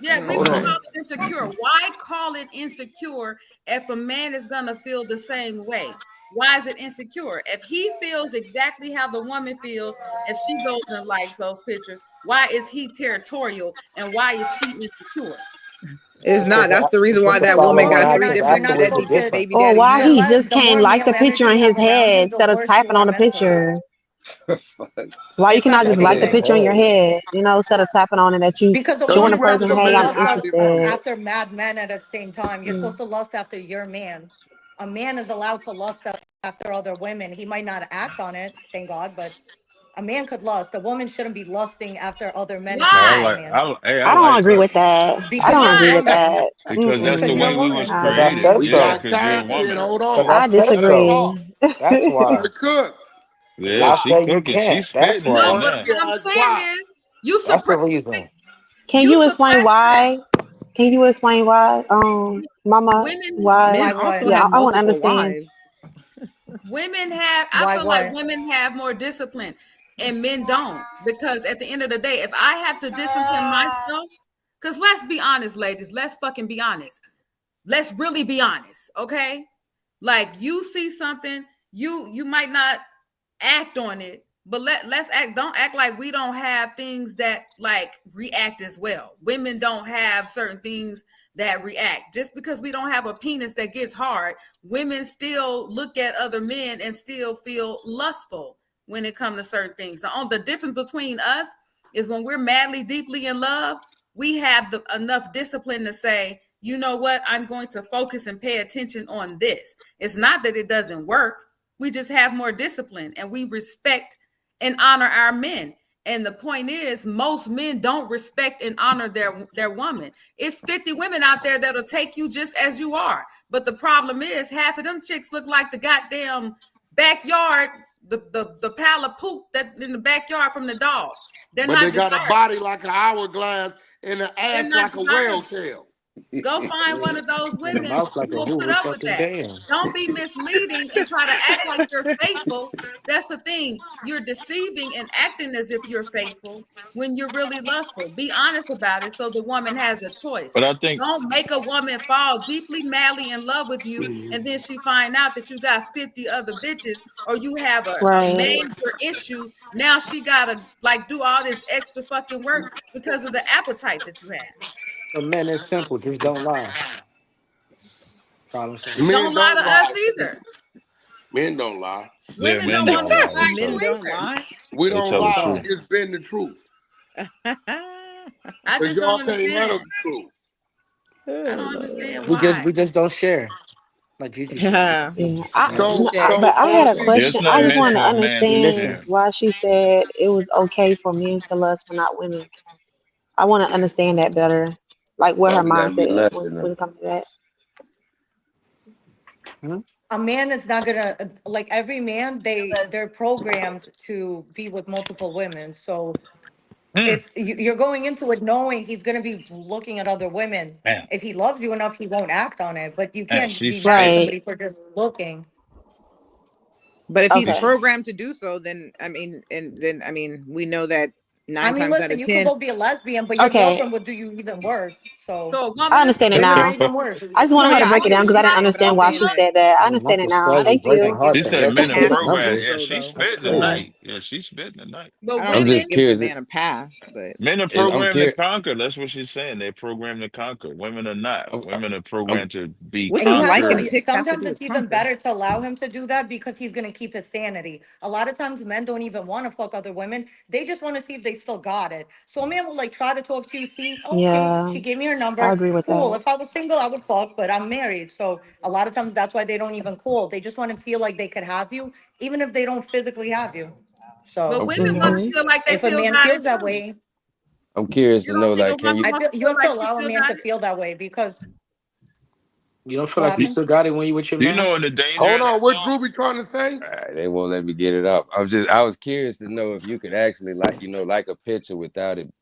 yeah, we Hold would on. call it insecure. Why call it insecure if a man is gonna feel the same way? Why is it insecure? If he feels exactly how the woman feels, if she goes and likes those pictures, why is he territorial and why is she insecure? It's not. That's the reason It's why with the that follow woman No, on got you're three actions. not. You're different not Afterwards, it's supposed to. different. baby Or daddies why The now. he less, just the can't more like the male picture energy in you his have around you, head the instead of worse you typing are on the mentally. picture? Why you It's not cannot the just Type it like the in same. his picture in your head. head, instead of tapping on it that you Because a Because showing we the woman's not person, regular supposed hey, to men I'm lust trying to be interested. after mad men at the same time. You're Mm. supposed to lust after your man. A man is allowed to lust after other women. He might not act on it, thank God, but a man could lust. A woman shouldn't be lusting after other men if No, she's I with a Why? like man. I I don't like agree her with that. I Because don't you're a agree Why? with woman. that. because that's the Because Mm-mm. you're way a we was woman. Because I created. said we Yeah, so. got because you're a Kathy and woman. hold Because on. I I said Let her so. talk. disagree. That's Let why. her cook. Yeah, I she say you cooking. She can't. That's spitting No, right why. but now. Your what I'm eyes saying wide. is you That's the suppress reason. Can you you explain suppress that. why? Can you explain why, Mama? Women Why? Men Why also what? Yeah, have I want to multiple understand. wives. women have I Why feel like what? women have more discipline and men don't, because at the end of the day, if I have to discipline myself, because let's be honest, ladies, let's fucking be honest. Let's really be honest, okay? Like you see something, you might not act on it, but let's act. Don't act like we don't have things that like react as well. Women don't have certain things that react. Just because we don't have a penis that gets hard, women still look at other men and still feel lustful. when it comes to certain things. The difference between us is when we're madly, deeply in love, we have enough discipline to say, you know what, I'm going to focus and pay attention on this. It's not that it doesn't work. We just have more discipline and we respect and honor our men. And the point is, most men don't respect and honor their woman. It's 50 women out there that'll take you just as you are. But the problem is, half of them chicks look like the goddamn backyard, the pile of poop that in the backyard from the dog. But they got a body like an hourglass and an ass like a whale tail. Go find one of those women who like will put up with that. Don't be misleading and try to act like you're faithful. That's the thing. You're deceiving and acting as if you're faithful when you're really lustful. Be honest about it so the woman has a choice. But I think don't make a woman fall deeply, madly in love with you, and then she find out that you got 50 other bitches, or you have a major issue. Now she gotta like do all this extra fucking work because of the appetite that you have. For men, it's simple. Just don't lie. Men don't lie to us either. Men don't lie. Women don't want to lie. Men don't lie. We don't lie. It's been the truth. I just don't understand. The truth. I don't understand why. We just don't share. Like Gigi said. But I had a question. I just want to understand why she said it was okay for men to lust but not women. I want to understand that better. Like where her mindset is when it comes to that. A man is not gonna like every man. They're programmed to be with multiple women. So it's you're going into it knowing he's gonna be looking at other women. If he loves you enough, he won't act on it. But you can't be mad at somebody for just looking. But if he's programmed to do so, then I mean, we know that 9 times out of 10, you can go be a lesbian, but your girlfriend would do you even worse. So I understand it now. I just want her to break it down because I didn't understand why she said that. I understand it now. Thank you. She said men are programmed. Yeah, she's spitting tonight. Yeah, she's spitting tonight. But I'm just curious. Man a pass, but men are programmed to conquer. That's what she's saying. They're programmed to conquer. Women are not. Women are programmed to be conquered. Sometimes it's even better to allow him to do that because he's going to keep his sanity. A lot of times men don't even want to fuck other women. They just want to see if they still got it. So a man will like try to talk to you, see, okay, she gave me her number. I agree with cool. that. If I was single, I would fuck, but I'm married. So a lot of times that's why they don't even call. They just want to feel like they could have you, even if they don't physically have you. So but women want to feel like they if a man feels that way. I'm curious to know, like, can you? You have to allow a man to feel that way because you don't feel like you still got it when you with your man. You know, in the danger. Hold on, what Ruby trying to say? They won't let me get it up. I was curious to know if you could actually like a picture without it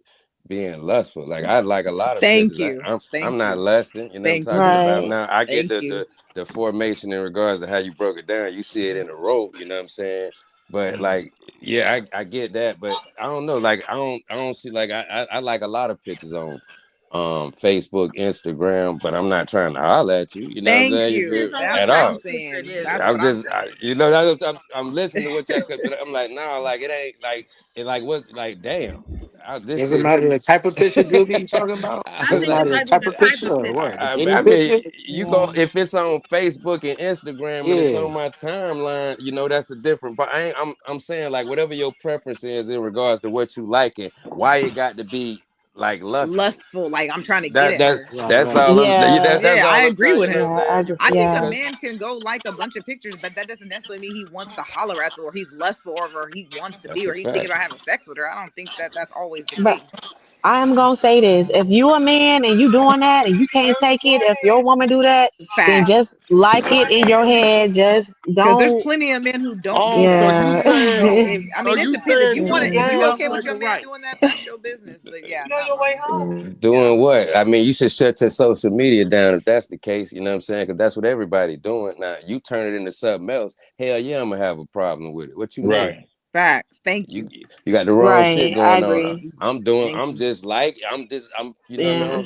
being lustful. Like I like a lot of pictures. You. I'm not lusting. You know what I'm talking about? Now I get the formation in regards to how you broke it down. You see it in a row. You know what I'm saying? But like, yeah, I get that. But I don't know. Like I don't see like I like a lot of pictures on Facebook, Instagram, but I'm not trying to holler at you. You know what I'm saying? At all. I'm just, I'm listening to what y'all. But I'm like, no, like it ain't like what, like damn. Does it matter the type of picture you be talking about? Does it matter the type of picture or what? I mean, you go if it's on Facebook and Instagram and it's on my timeline, you know that's a different. But I'm saying like whatever your preference is in regards to what you like and why it got to be. Like lustful, like I'm trying to get at her. That's all. I agree with him. I think a man can go like a bunch of pictures, but that doesn't necessarily mean he wants to holler at her, or he's lustful, or he wants to be, or he's thinking about having sex with her. I don't think that's always the case. I am gonna say this: if you a man and you doing that and you can't take it, if your woman do that, then just like it in your head. Just don't. Because there's plenty of men who don't. So it depends. If you okay with your man doing that, that's your business. But yeah, your way home. Doing what? I mean, you should shut your social media down if that's the case. You know what I'm saying? Because that's what everybody doing now. You turn it into something else. Hell yeah, I'm gonna have a problem with it. What you mean? Facts. Thank you. You got the wrong shit going on. I'm on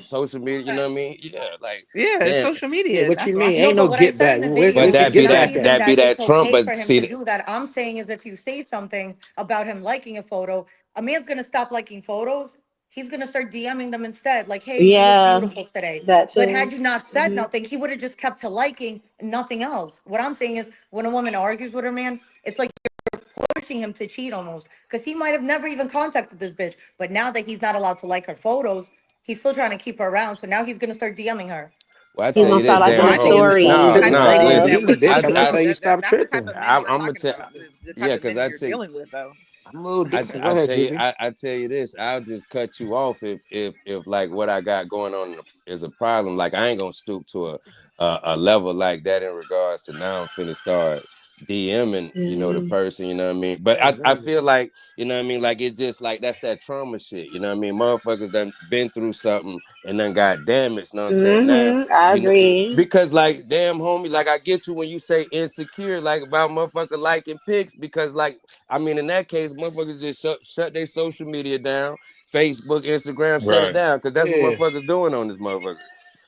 social media. You know what I mean? It's social media. What you mean? Ain't no get back. But that be that Trump. But see, do that. I'm saying is if you say something about him liking a photo, a man's gonna stop liking photos. He's gonna start DMing them instead, like, "Hey, you look beautiful today." But had you not said nothing, he would have just kept to liking and nothing else. What I'm saying is, when a woman argues with her man, it's like you're pushing pushing him to cheat almost, because he might have never even contacted this bitch, but now that he's not allowed to like her photos, he's still trying to keep her around. So now he's gonna start DMing her. Well, I He's tell gonna you So this, start liking damn her Why it's can't you homie. just stories tell No, him, and Type of no, like, ladies yo, stuff. that listen. you the would bitch? I, I'm gonna I, tell you stop that's the type tripping. of men we're I'm gonna talking tell. about. The type Yeah, of because men I you're take. dealing with, though. I'm a little different. Go I ahead, tell you, Juvie. I tell you this. I'll just cut you off if like what I got going on is a problem. Like I ain't gonna stoop to a level like that in regards to now I'm finna start DMing, the Mhm. person, you know what I mean? But I feel like, you know what I mean, like it's just like that's that trauma shit, you know what I mean? Motherfuckers done been through something and then got damaged, you know what I'm saying? Now, I you know, agree. because like damn homie, like I get you when you say insecure, like about motherfucker liking pics, because like I mean, in that case, motherfuckers just shut their social media down, Facebook, Instagram, shut it Right. down, because that's what Yeah, motherfuckers doing on this motherfucker.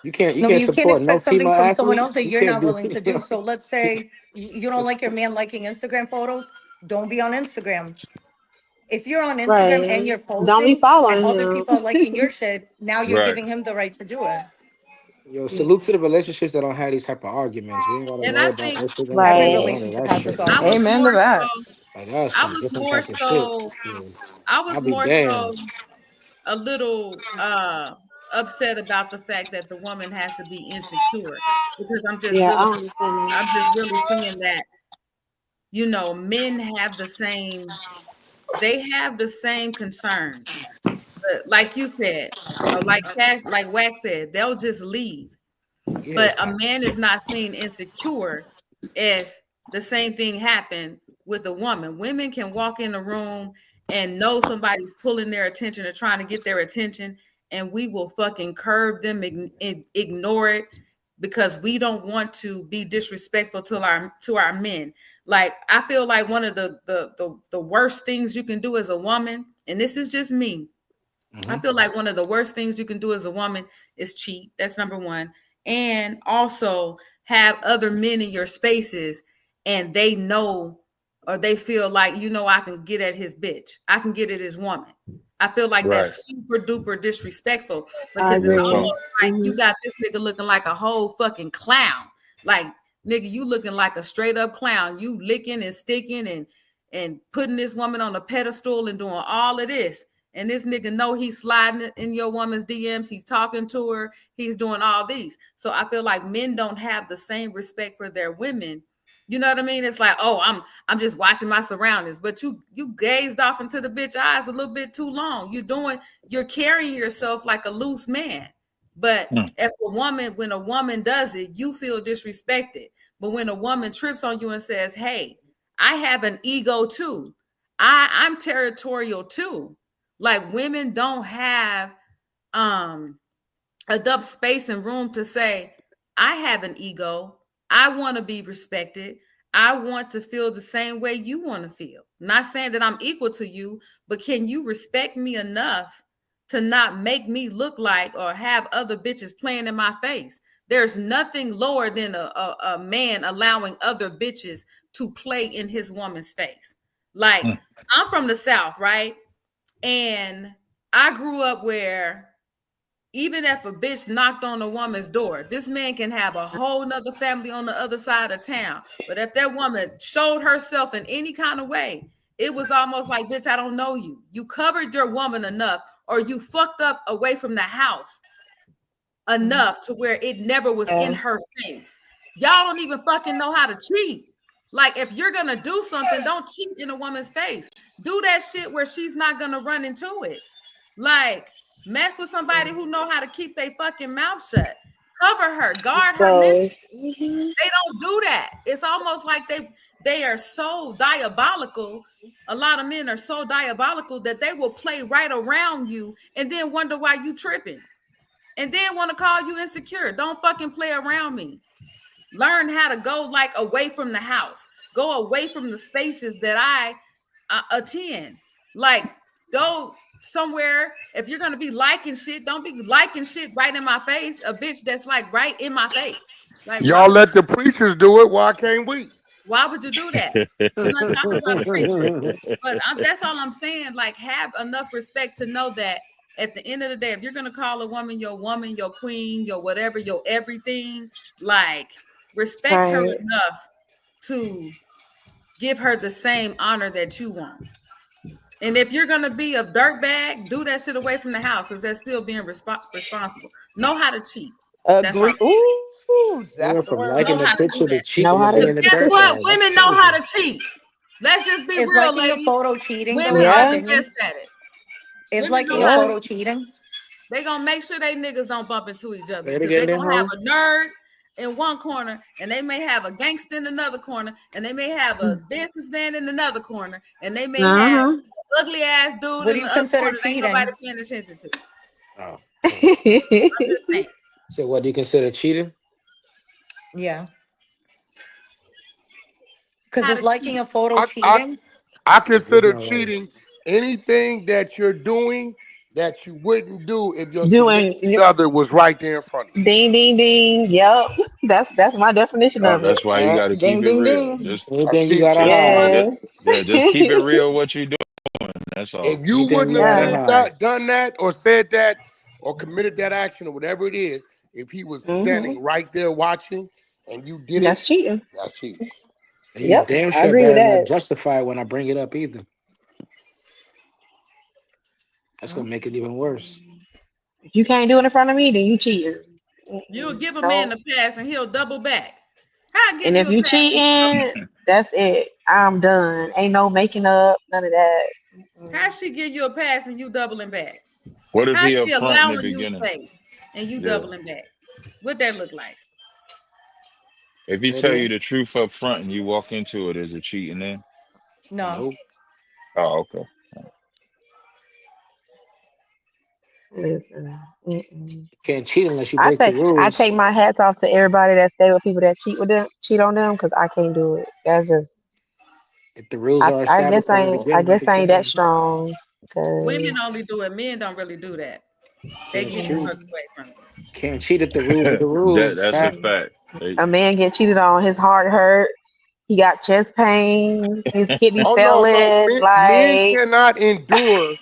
you no, but can't you can't support no expect something female from someone else athletes. that You you're can't not do. willing to do. So let's say you don't like your man liking Instagram photos. Don't be on Instagram. If you're on Instagram and Right. you're Don't be posting and following other people are liking him. your shit, now you're Right. giving him the right to do it. Yo, salute to Yeah. the relationships that don't have these type of arguments. We ain't gotta And worry I about think Instagram Every photos, Right. none of relationship that has its shit. I was arguments. Amen to more that. so Like that's I some was different more type of shit. so Yeah. I was I'll be more damned. so a little upset about the fact that the woman has to be insecure, because Yeah, I understand I'm that. just really seeing that, men have the same, they have the same concerns. But like you said, or like like Wax said, they'll just leave. Yeah. But a man is not seen insecure if the same thing happened with a woman. Women can walk in a room and know somebody's pulling their attention or trying to get their attention, and we will fucking curb them, ignore it, because we don't want to be disrespectful to our men. Like I feel like one of the worst things you can do as a woman, and this is just me, I Mm-hmm. feel like one of the worst things you can do as a woman is cheat. That's number one. And also have other men in your spaces and they know, or they feel like, I can get at his bitch. I can get at his woman. I feel like Right. that's super duper disrespectful, I because it's Real agree. talk. almost like you Hmm. got this nigga looking like a whole fucking clown. Like, nigga, you looking like a straight up clown. You licking and sticking and putting this woman on a pedestal and doing all of this. And this nigga know he's sliding in your woman's DMs. He's talking to her. He's doing all these. So I feel like men don't have the same respect for their women. You know what I mean? It's like, oh, I'm just watching my surroundings. But you gazed off into the bitch eyes a little bit too long. You're carrying yourself like a loose man. But Hmm. when a woman does it, you feel disrespected. But when a woman trips on you and says, hey, I have an ego too. I'm territorial too. Like women don't have um enough space and room to say, I have an ego. I want to be respected. I want to feel the same way you want to feel. Not saying that I'm equal to you, but can you respect me enough to not make me look like or have other bitches playing in my face? There's nothing lower than a man allowing other bitches to play in his woman's face. Like, Hmm. I'm from the South, right? And I grew up where even if a bitch knocked on a woman's door, this man can have a whole nother family on the other side of town. But if that woman showed herself in any kind of way, it was almost like, bitch, I don't know you. You covered your woman enough, or you fucked up away from the house enough to where it never was in Yeah. her face. Y'all don't even fucking know how to cheat. Like, if you're gonna do something, don't cheat in a woman's face. Do that shit where she's not gonna run into it. Like, mess with somebody who know how to keep their fucking mouth shut. Cover her, guard her mental. Close. Hmm. They don't do that. It's almost like they are so diabolical. A lot of men are so diabolical that they will play right around you and then wonder why you tripping. And then want to call you insecure. Don't fucking play around me. Learn how to go like away from the house. Go away from the spaces that I attend. Like, go somewhere. If you're gonna be liking shit, don't be liking shit right in my face. A bitch that's like right in my face. Like, Y'all let the preachers do it. Why can't we? why would you do that? I'm not talking about the preacher, but that's all I'm saying. Like, have enough respect to know that at the end of the day, if you're gonna call a woman, your queen, your whatever, your everything, like, respect her Right. enough to give her the same honor that you want. And if you're gonna be a dirtbag, do that shit away from the house, because that's still being responsible. Know how to cheat. That's all. Agree. Ooh, We that's went the from word liking Know the how right to do picture to that. Know cheating to how to. Because being a guess what? dirtbag. That's Women know how crazy. to cheat. Let's just be Is real, liking a ladies. photo cheating, though, Women in your are Yeah. the opinion? best at it. Is Women know liking a how to Yeah. photo cheat. cheating? They gonna make sure they niggas don't bump into each other, Say it because again, they then, gonna have ho. a nerd in one corner, and they may have a gangster in another corner, and they may have a businessman in another corner, and they may have Uh an ugly ass dude What do in you the other consider corner that ain't nobody cheating? paying attention to. Oh, oh. huh. I'm just saying. So, what do you consider cheating? Yeah. Because How is to liking cheat. a photo I I cheating? I There's consider no way. cheating anything that you're doing that you wouldn't do if your Doing significant other was right there in front of you. ding ding ding. Yep. That's my definition of it. That's why you got to keep Ding, it ding, real. ding. Anything you Keep gotta just hide. Yeah. Just keep it real. What you doing? That's all. if you Anything wouldn't you have gotta Yeah. did hide. that, done that, or said that, or committed that action, or whatever it is, if he was Hmm. standing right there watching and you did it, That's cheating. that's cheating. And you Yep. damn I sure agree with better not that. justify it when I bring it up either. That's Hmm? gonna make it even worse. If you can't do it in front of me, then you cheating. You'll Mm-mm. give a man No. a pass and he'll double back. How I give And you if a you pass and you double cheating, that's it. I'm done. Ain't no making up. None of that. How Mm-mm. she give you a pass and you doubling back? What if How he she up front in the allowing you beginning? space and you Yeah. doubling back? What that look like? If he Say it tell you again. the truth up front and you walk into it, is it cheating then? No. Nope. Oh, okay. Listen. Mm-mm. You can't cheat unless you I break the take I rules. take my hats off to everybody that stay with people that cheat on them, because I can't do it. That's just If the rules I are I established guess I from the ain't I beginning, guess you I ain't that can. strong. Cause Women only do it. Men don't really do that. They Can't get the cheat. fuck away from it. Can't cheat if the rules are the That rules. that's a Pat. fact. a man get cheated on, his heart hurt. He got chest pain. His kidneys Oh no, no, failing. men Like cannot endure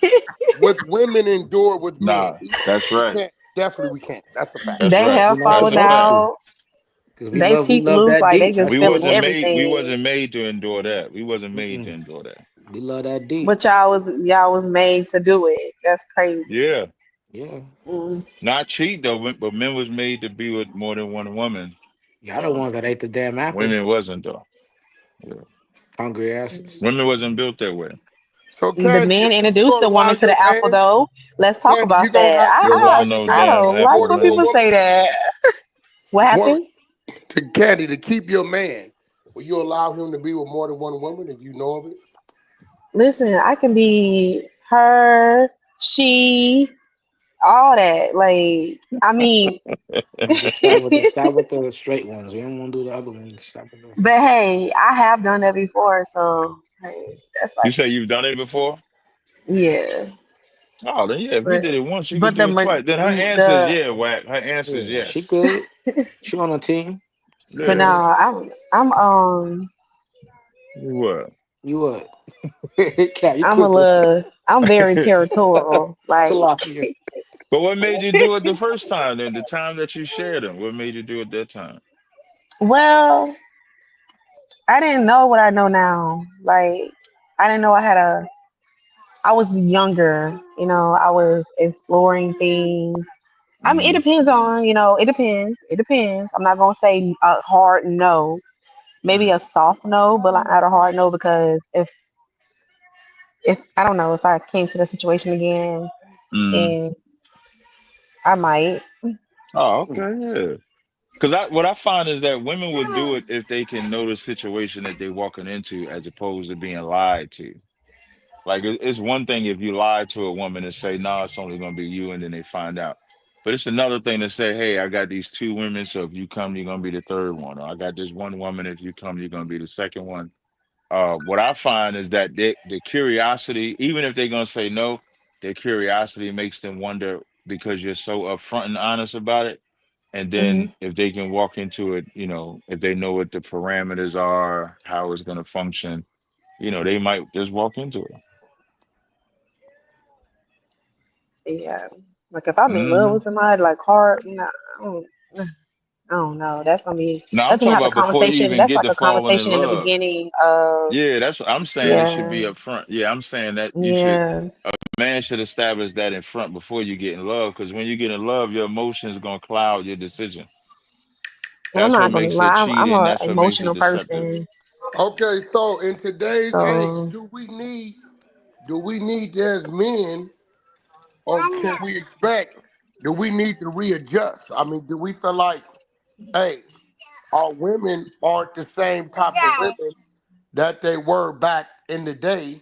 what women endure with men. Nah, that's We right. can't. Definitely, we can't. That's a fact. That's they right. You're have not That's fallen a supposed fact. to. out. Because we They love we teeth love loose. that Like they deep. just That's We why. feeling wasn't made. We everything. wasn't made to endure that. We wasn't made to Mm-mm. endure that. We love that deep. But y'all was made to do it. That's crazy. Yeah, Yeah. Mm. not cheat though, but men was made to be with more than one woman. Y'all the ones that ate the damn apple. Women wasn't though. Yeah. Hungry asses. Women wasn't built that way. So, The Candy, man if you introduced the gonna allow woman to your the apple, man, though. Let's talk Candy, about that. It you gonna allow wasn't your no man to damn I be like more apple, when than one people man. say woman? that. What Woman, happened? to Candy, to keep your man, will you allow him to be with more than one woman if you know of it? Listen, I can be her, she, all that. Like, I mean, Just stop with the straight ones. We don't want to do the other ones. Stop with them. but hey, I have done that before, so hey, that's You like, say you've done it before? yeah. Oh, then yeah. If you But did it once, you could but do it twice. Then her answer is the yeah, Whack. Her answer is Yeah, she yes. good. She on a team. but Yeah. now I'm You what? You what? Cat, you I'm a quick with it. little I'm very territorial. Like, Salapia. But what made you do it the first time? Then the time that you shared them, what made you do it that time? well, I didn't know what I know now. Like, I didn't know I was younger, I was exploring things. I mean, it Hmm. depends on, it depends. It depends. I'm not gonna say a hard no. Maybe a soft no, but like not a hard no, because if I don't know, if I came to the situation again, Hmm. and I might. Oh, Mm. okay, yeah. Because what I find is that women will do it if they can know the situation that they're walking into, as opposed to being lied to. Like it's one thing if you lie to a woman and say, "No, it's only going to be you," and then they find out. But it's another thing to say, "Hey, I got these two women, so if you come, you're going to be the third one." Or I got this one woman, if you come, you're going to be the second one. What I find is that the curiosity, even if they're going to say no, their curiosity makes them wonder because you're so upfront and honest about it. And Hmm. then if they can walk into it, if they know what the parameters are, how it's going to function, they might just walk into it. Yeah. Like if I'm in love Hmm. with somebody, like hard, nah, I don't, I don't know. That's gonna be No, I'm that's gonna talking have a about before you conversation. even That's get like to a falling in conversation in the love. beginning of Yeah, that's what I'm saying. It should yeah, be up front. Yeah, I'm saying that you should. yeah. A man should establish that in front before you get in love. Because when you get in love, your emotions are gonna cloud your decision. And I'm That's what not gonna makes it lie, I'm cheating. a That's what makes it emotional deceptive. person. Okay, so in today's age, So do we need as men, or can we expect, do we need to readjust? I mean, do we feel like, hey, our women aren't the same type of women that they were back in the day,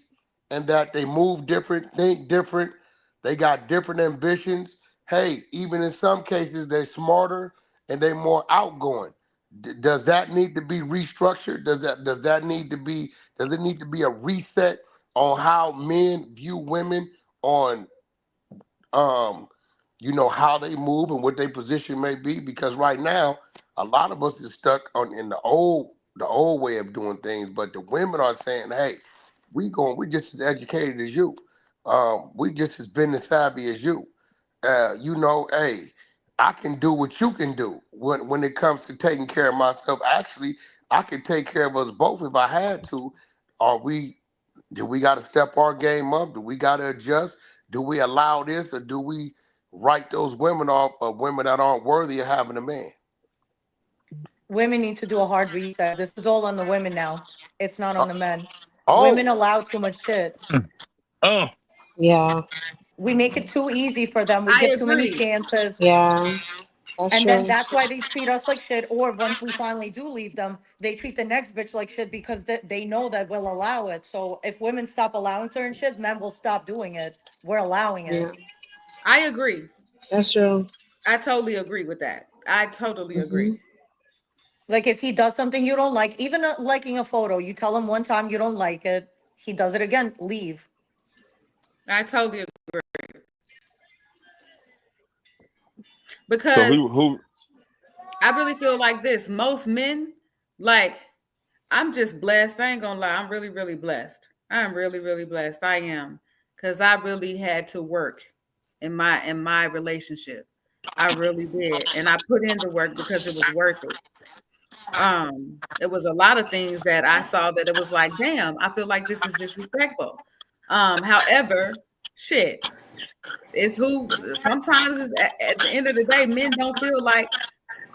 and that they move different, think different, they got different ambitions. Hey, even in some cases, they're smarter and they're more outgoing. Does that need to be restructured? Does it need to be a reset on how men view women, on um, how they move and what their position may be? Because right now, a lot of us is stuck on in the old way of doing things, but the women are saying, "Hey, we just as educated as you. We just as business savvy as you. Hey, I can do what you can do when it comes to taking care of myself. Actually, I could take care of us both if I had to. Are we? Do we got to step our game up? Do we got to adjust? Do we allow this, or do we write those women off of women that aren't worthy of having a man?" Women need to do a hard reset. This is all on the women now. It's not Uh, on the men. Women oh, allow too much shit. Oh, yeah, We make it too easy for them. We I give too many agree. chances. yeah, that's And then true. that's why they treat us like shit. Or once we finally do leave them, they treat the next bitch like shit because they know that we'll allow it. So if women stop allowing certain shit, men will stop doing it. We're allowing Yeah, it. I agree. that's true. I totally agree with that. I totally Hmm. agree. Like if he does something you don't like, even liking a photo, you tell him one time you don't like it, he does it again, leave. I totally agree. so Because who? I really feel like this. Most men, like, I'm just blessed. I ain't gonna lie. I'm really, really blessed. I'm really, really blessed. I am. Cause I really had to work in my relationship. I really did. And I put in the work because it was worth it. It was a lot of things that I saw that it was like, damn, I feel like this is disrespectful. However, shit, it's who sometimes is at the end of the day, men don't feel like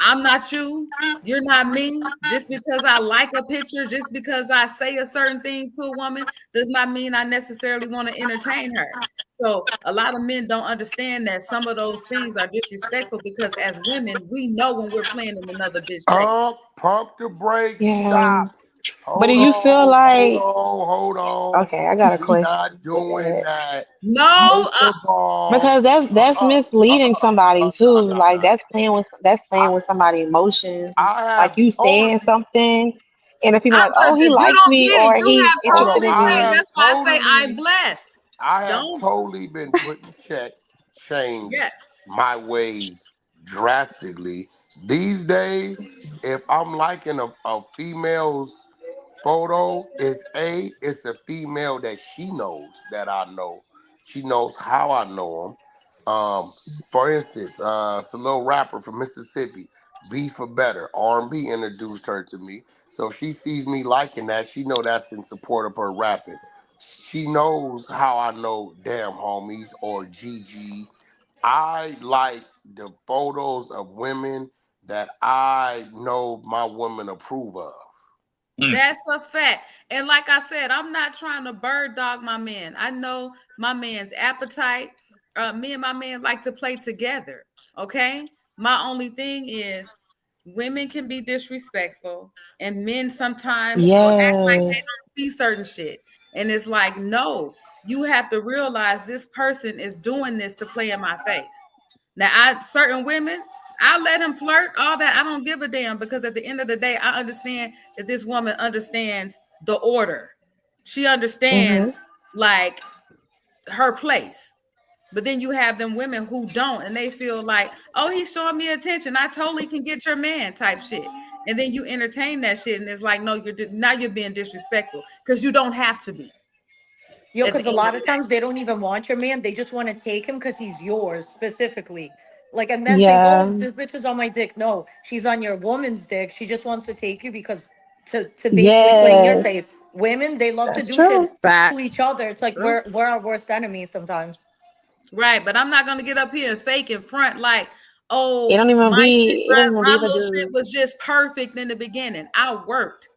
I'm not you, you're not me. Just because I like a picture, just because I say a certain thing to a woman, does not mean I necessarily want to entertain her. So a lot of men don't understand that some of those things are disrespectful because as women, we know when we're playing in another bitch face. Pump the brakes, Yeah, stop. but do Hold you feel on, hold like on, hold on. okay? I got a We question not with doing that that. No, First of all, because that's misleading somebody too. no, no, Like no. that's I, playing with somebody's emotions. I Like have you saying totally, something, and if people I like, oh, he you likes don't me get it. or You he's have hold on. interested totally in I changed. me. have That's why I say I'm totally, blessed. I have Don't totally been put in check, changed yes. my ways drastically. These days, if I'm liking a female's photo, it's a female that she knows that I know. She knows how I know them. For instance, it's a little rapper from Mississippi, B for Better. R&B introduced her to me. So if she sees me liking that, she know that's in support of her rapping. She knows how I know Damn Homies or Gigi. I like the photos of women that I know my women approve of. Mm. That's a fact. And like I said, I'm not trying to bird dog my man. I know my man's appetite. Me and my man like to play together. Okay. My only thing is women can be disrespectful and men sometimes will act like they Yes. don't see certain shit. And it's like, no, you have to realize this person is doing this to play in my face. Now, certain women, I let him flirt, all that. I don't give a damn because at the end of the day, I understand that this woman understands the order. She Hmm. understands like her place. But then you have them women who don't, and they feel like, oh, he's showing me attention. I totally can get your man type shit. And then you entertain that shit, and it's like, no, now you're being disrespectful because you don't have to be Yo, at the because a end of lot the of day. times they don't even want your man. They just want to take him because he's yours specifically. Like, and men think, Yeah. oh, this bitch is on my dick. No, she's on your woman's dick. She just wants to take you because to basically play in your Yes. face. Women, they love to That's do shit true. to each other. It's like True. we're our worst enemies sometimes. Right, but I'm not gonna get up here and fake in front like, It oh, don't even my shit, be. It don't even my be the little shit dude. was just perfect in the beginning. I worked.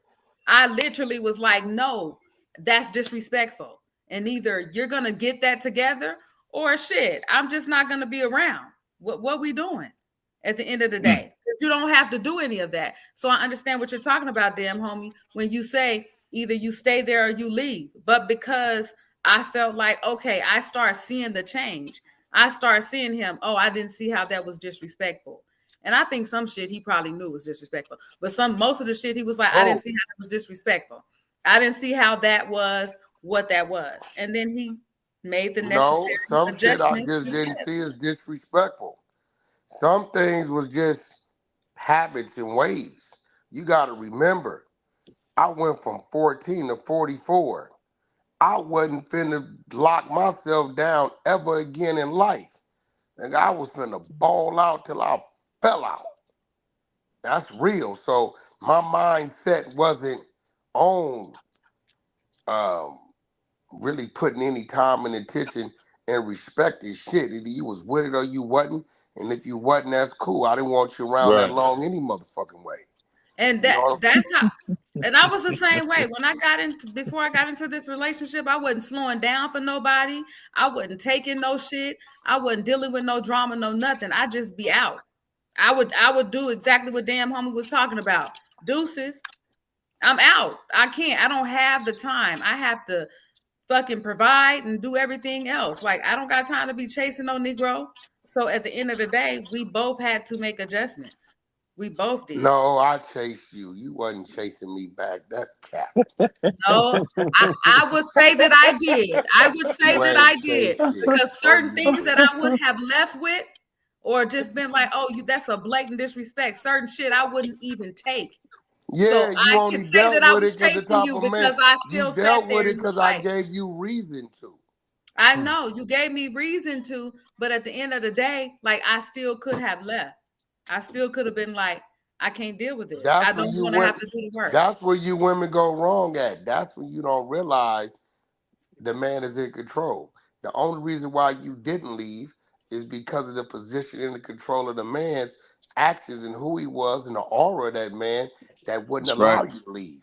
I literally was like, no, that's disrespectful. And either you're gonna get that together, or shit, I'm just not gonna be around. What we doing at the end of the day? You don't have to do any of that. So I understand what you're talking about, damn homie, when you say either you stay there or you leave. But because I felt like, okay, I start seeing the change. I start seeing him. Oh, I didn't see how that was disrespectful. And I think some shit he probably knew was disrespectful. But most of the shit he was like, I didn't Oh, see how that was disrespectful. I didn't see how that was what that was. And then he made the necessary no, some shit I adjustments just and didn't shit. see as disrespectful. Some things was just habits and ways. You got to remember, I went from 14 to 44. I wasn't finna lock myself down ever again in life. And I was finna ball out till I fell out. That's real. So my mindset wasn't on um, really putting any time and attention and respect and shit. Either you was with it or you wasn't. And if you wasn't, that's cool. I didn't want you around that Right. long any motherfucking way. And You know what I'm that's how, and I was the same way. When I got into before I got into this relationship, I wasn't slowing down for nobody. I wasn't taking no shit. I wasn't dealing with no drama, no nothing. I just be out. I would do exactly what damn homie was talking about. Deuces. I'm out. I can't. I don't have the time. I have to fucking provide and do everything else. Like I don't got time to be chasing no Negro. So at the end of the day, we both had to make adjustments. We both did. No, I chased you. You wasn't chasing me back. That's cap. No, I would say that I did. I would say You that ain't I did chased shit. because No, certain you things that didn't. I would have left with or just been like, oh, you that's a blatant disrespect. Certain shit I wouldn't even take. So Yeah, you I can only say that dealt I with was it because the chasing type you of man because I you still sat dealt with there it and was because I like, gave you reason to. I know you gave me reason to, but at the end of the day, like I still could have left. I still could have been like, I can't deal with this. I That's where don't you want to have went. to do the work. That's where you women go wrong at. That's when you don't realize the man is in control. The only reason why you didn't leave is because of the position and the control of the man's actions and who he was and the aura of that man that wouldn't That's right. allow you to leave.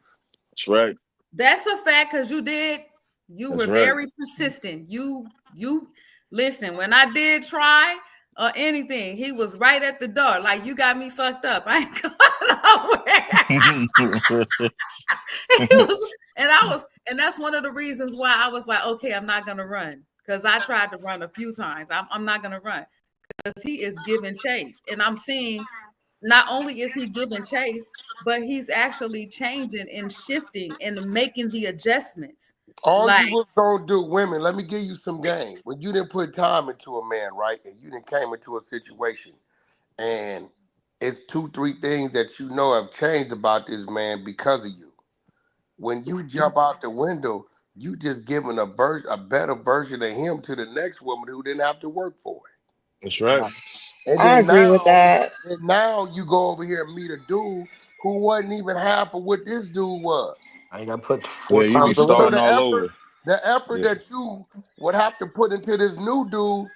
That's right. That's a fact because you That's were right. very persistent. You listen, when I did try or anything, he was right at the door. Like you got me fucked up. I ain't going nowhere. He was, and that's one of the reasons why I was like, okay, I'm not gonna run. Because I tried to run a few times. I'm not gonna run because he is giving chase. And I'm seeing not only is he giving chase, but he's actually changing and shifting and making the adjustments. All you Like, was gonna do, women, let me give you some game. When you didn't put time into a man, right? And you didn't came into a situation and it's two, three things that you know have changed about this man because of you. When you jump out the window, you just giving a better version of him to the next woman who didn't have to work for That's right. Facts. it. And I agree with that. then now you go over here and meet a dude who wasn't even half of what this dude was. I ain't got to put Yeah, four you be times the So work. starting all over. the effort Yeah. that you would have to put into this new dude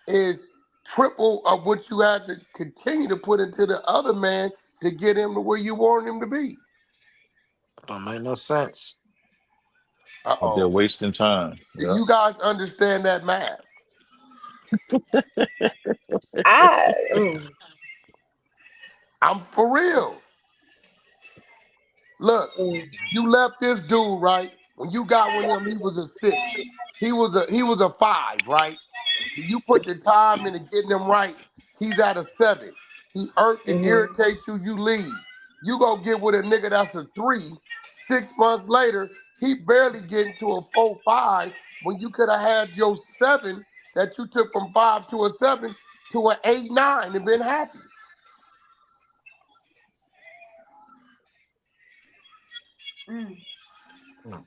is triple of what you had to continue to put into the other man to get him to where you want him to be. Don't make no sense. Out there Uh-oh. wasting time. Do Yeah. you guys understand that math? I mm, I'm for real. Look, mm, you left this dude, right? When you got with him, he was a 6. He was a 5, right? You put the time into getting him right, he's at a 7. He irked and mhm. irritates you, you leave. You go get with a nigga that's a 3, 6 months later, he barely getting to a 4, 5 when you could have had your 7 that you took from 5 to a 7 to an 8, 9 and been happy. mm, Mm.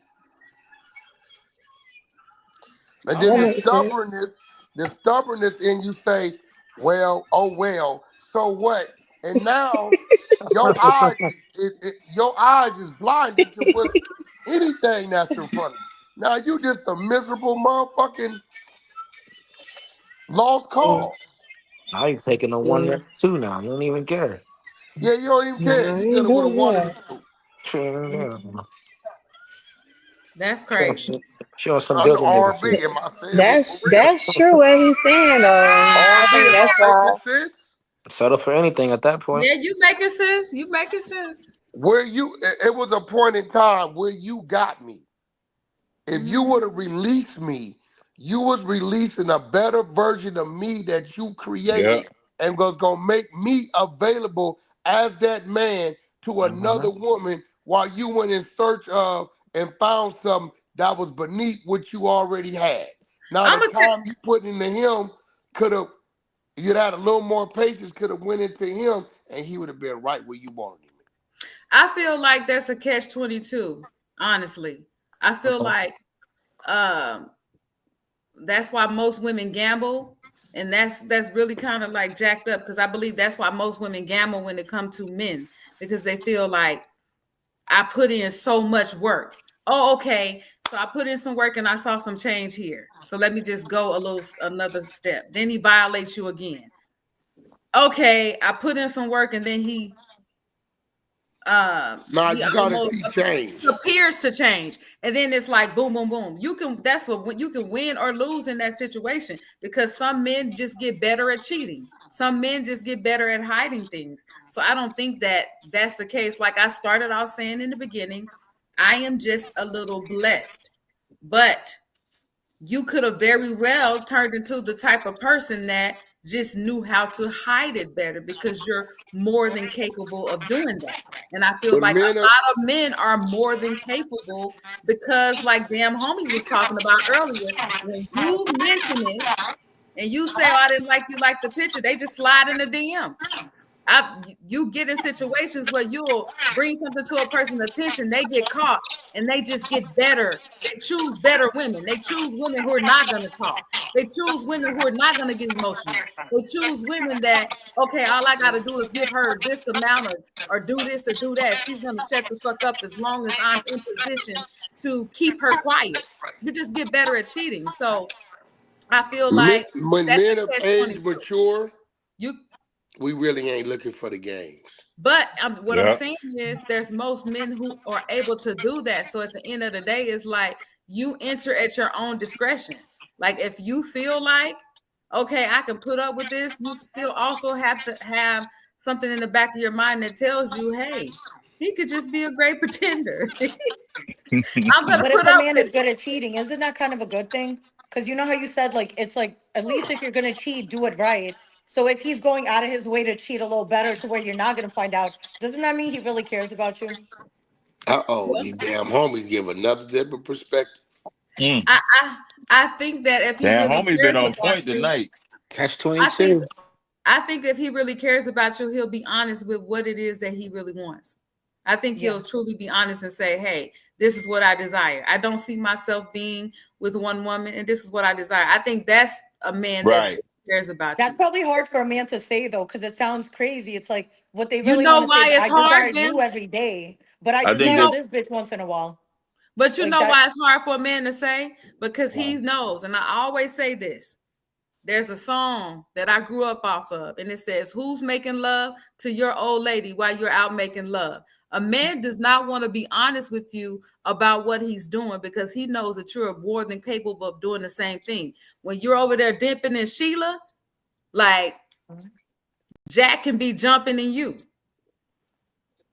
And then That okay. makes sense. the stubbornness in you say, Well, oh well. So what? And now your eyes your eyes is blinded to what's anything that's in front of you. Now you just a miserable motherfucking lost Mm, cause. Now you're taking a one mm, or two now. You don't even care. Yeah, you don't even care. no, You you could have would have do, wanted yeah. a two. Yeah. That's She on crazy. some, she on some Under building nigga R&B, shit. am I saying it for real? That's true what he's saying though. I R&B, think am I that's why. making sense? Settle for anything at that point. Yeah, you making sense. You making sense. Where it was a point in time where you got me. If you Hmm. would have released me, you was releasing a better version of me that you Yeah. created and was gonna make me available as that man to Mhm. another woman while you went in search of and found something that was beneath what you already had. Now I'm the gonna. time you put into him could have you'd had a little more patience, could have went into him and he would have been right where you wanted him. I feel like that's a catch-22. Honestly, I feel Okay. like um, that's why most women gamble, and that's really kind of like jacked up because I believe that's why most women gamble when it comes to men because they feel like I put in so much work. Oh, okay. So I put in some work and I saw some change here. So let me just go another step. Then he violates you again. Okay, I put in some work and then Now he you gotta almost see change. appears to change, and then it's like boom boom boom. That's what you can win or lose in that situation because some men just get better at cheating, some men just get better at hiding things. So I don't think that that's the case. Like I started off saying in the beginning, I am just a little blessed, but you could have very well turned into the type of person that just knew how to hide it better because you're more than capable of doing that. And I feel But like men a are lot of men are more than capable because, like damn homies was talking about earlier, when you mention it and you say, "Oh, I didn't like the picture," they just slide in the DM. You get in situations where you'll bring something to a person's attention, they get caught, and they just get better. They choose better women. They choose women who are not going to talk. They choose women who are not going to get emotional. They choose women that, okay, all I got to do is give her this amount or do this or do that. She's going to shut the fuck up as long as I'm in position to keep her quiet. You just get better at cheating. So I feel men, like when that's men the of catch age 22. mature, You we really ain't looking for the games. But what I'm Yeah. saying is, there's most men who are able to do that. So at the end of the day, it's like you enter at your own discretion. Like if you feel like, okay, I can put up with this, you still also have to have something in the back of your mind that tells you, hey, he could just be a great pretender. I'm gonna But if put a up man with is it. good at cheating, isn't that kind of a good thing? Because you know how you said like it's like at least if you're gonna cheat, do it right. So if he's going out of his way to cheat a little better to where you're not gonna find out, doesn't that mean he really cares about you? Uh-oh, Well, these damn homies give another different perspective. Mm. I, I I think that if he Damn, really homie been cares on about point you, tonight. Catch I think 22. I think if he really cares about you, he'll be honest with what it is that he really wants. I think Yeah. he'll truly be honest and say, hey, this is what I desire. I don't see myself being with one woman, and this is what I desire. I think that's a man that Right. truly cares about That's you. probably hard for a man to say though, because it sounds crazy. It's like what they You really know want to say why is it's I hard, desire then? you every day, but I I think You desire know, it's this bitch once in a while. but you Like know that. why it's hard for a man to say? Because he Wow. knows, and I always say this. There's a song that I grew up off of, and it says, who's making love to your old lady while you're out making love? A man does not want to be honest with you about what he's doing because he knows that you're more than capable of doing the same thing. When you're over there dipping in Sheila, like Jack can be jumping in you.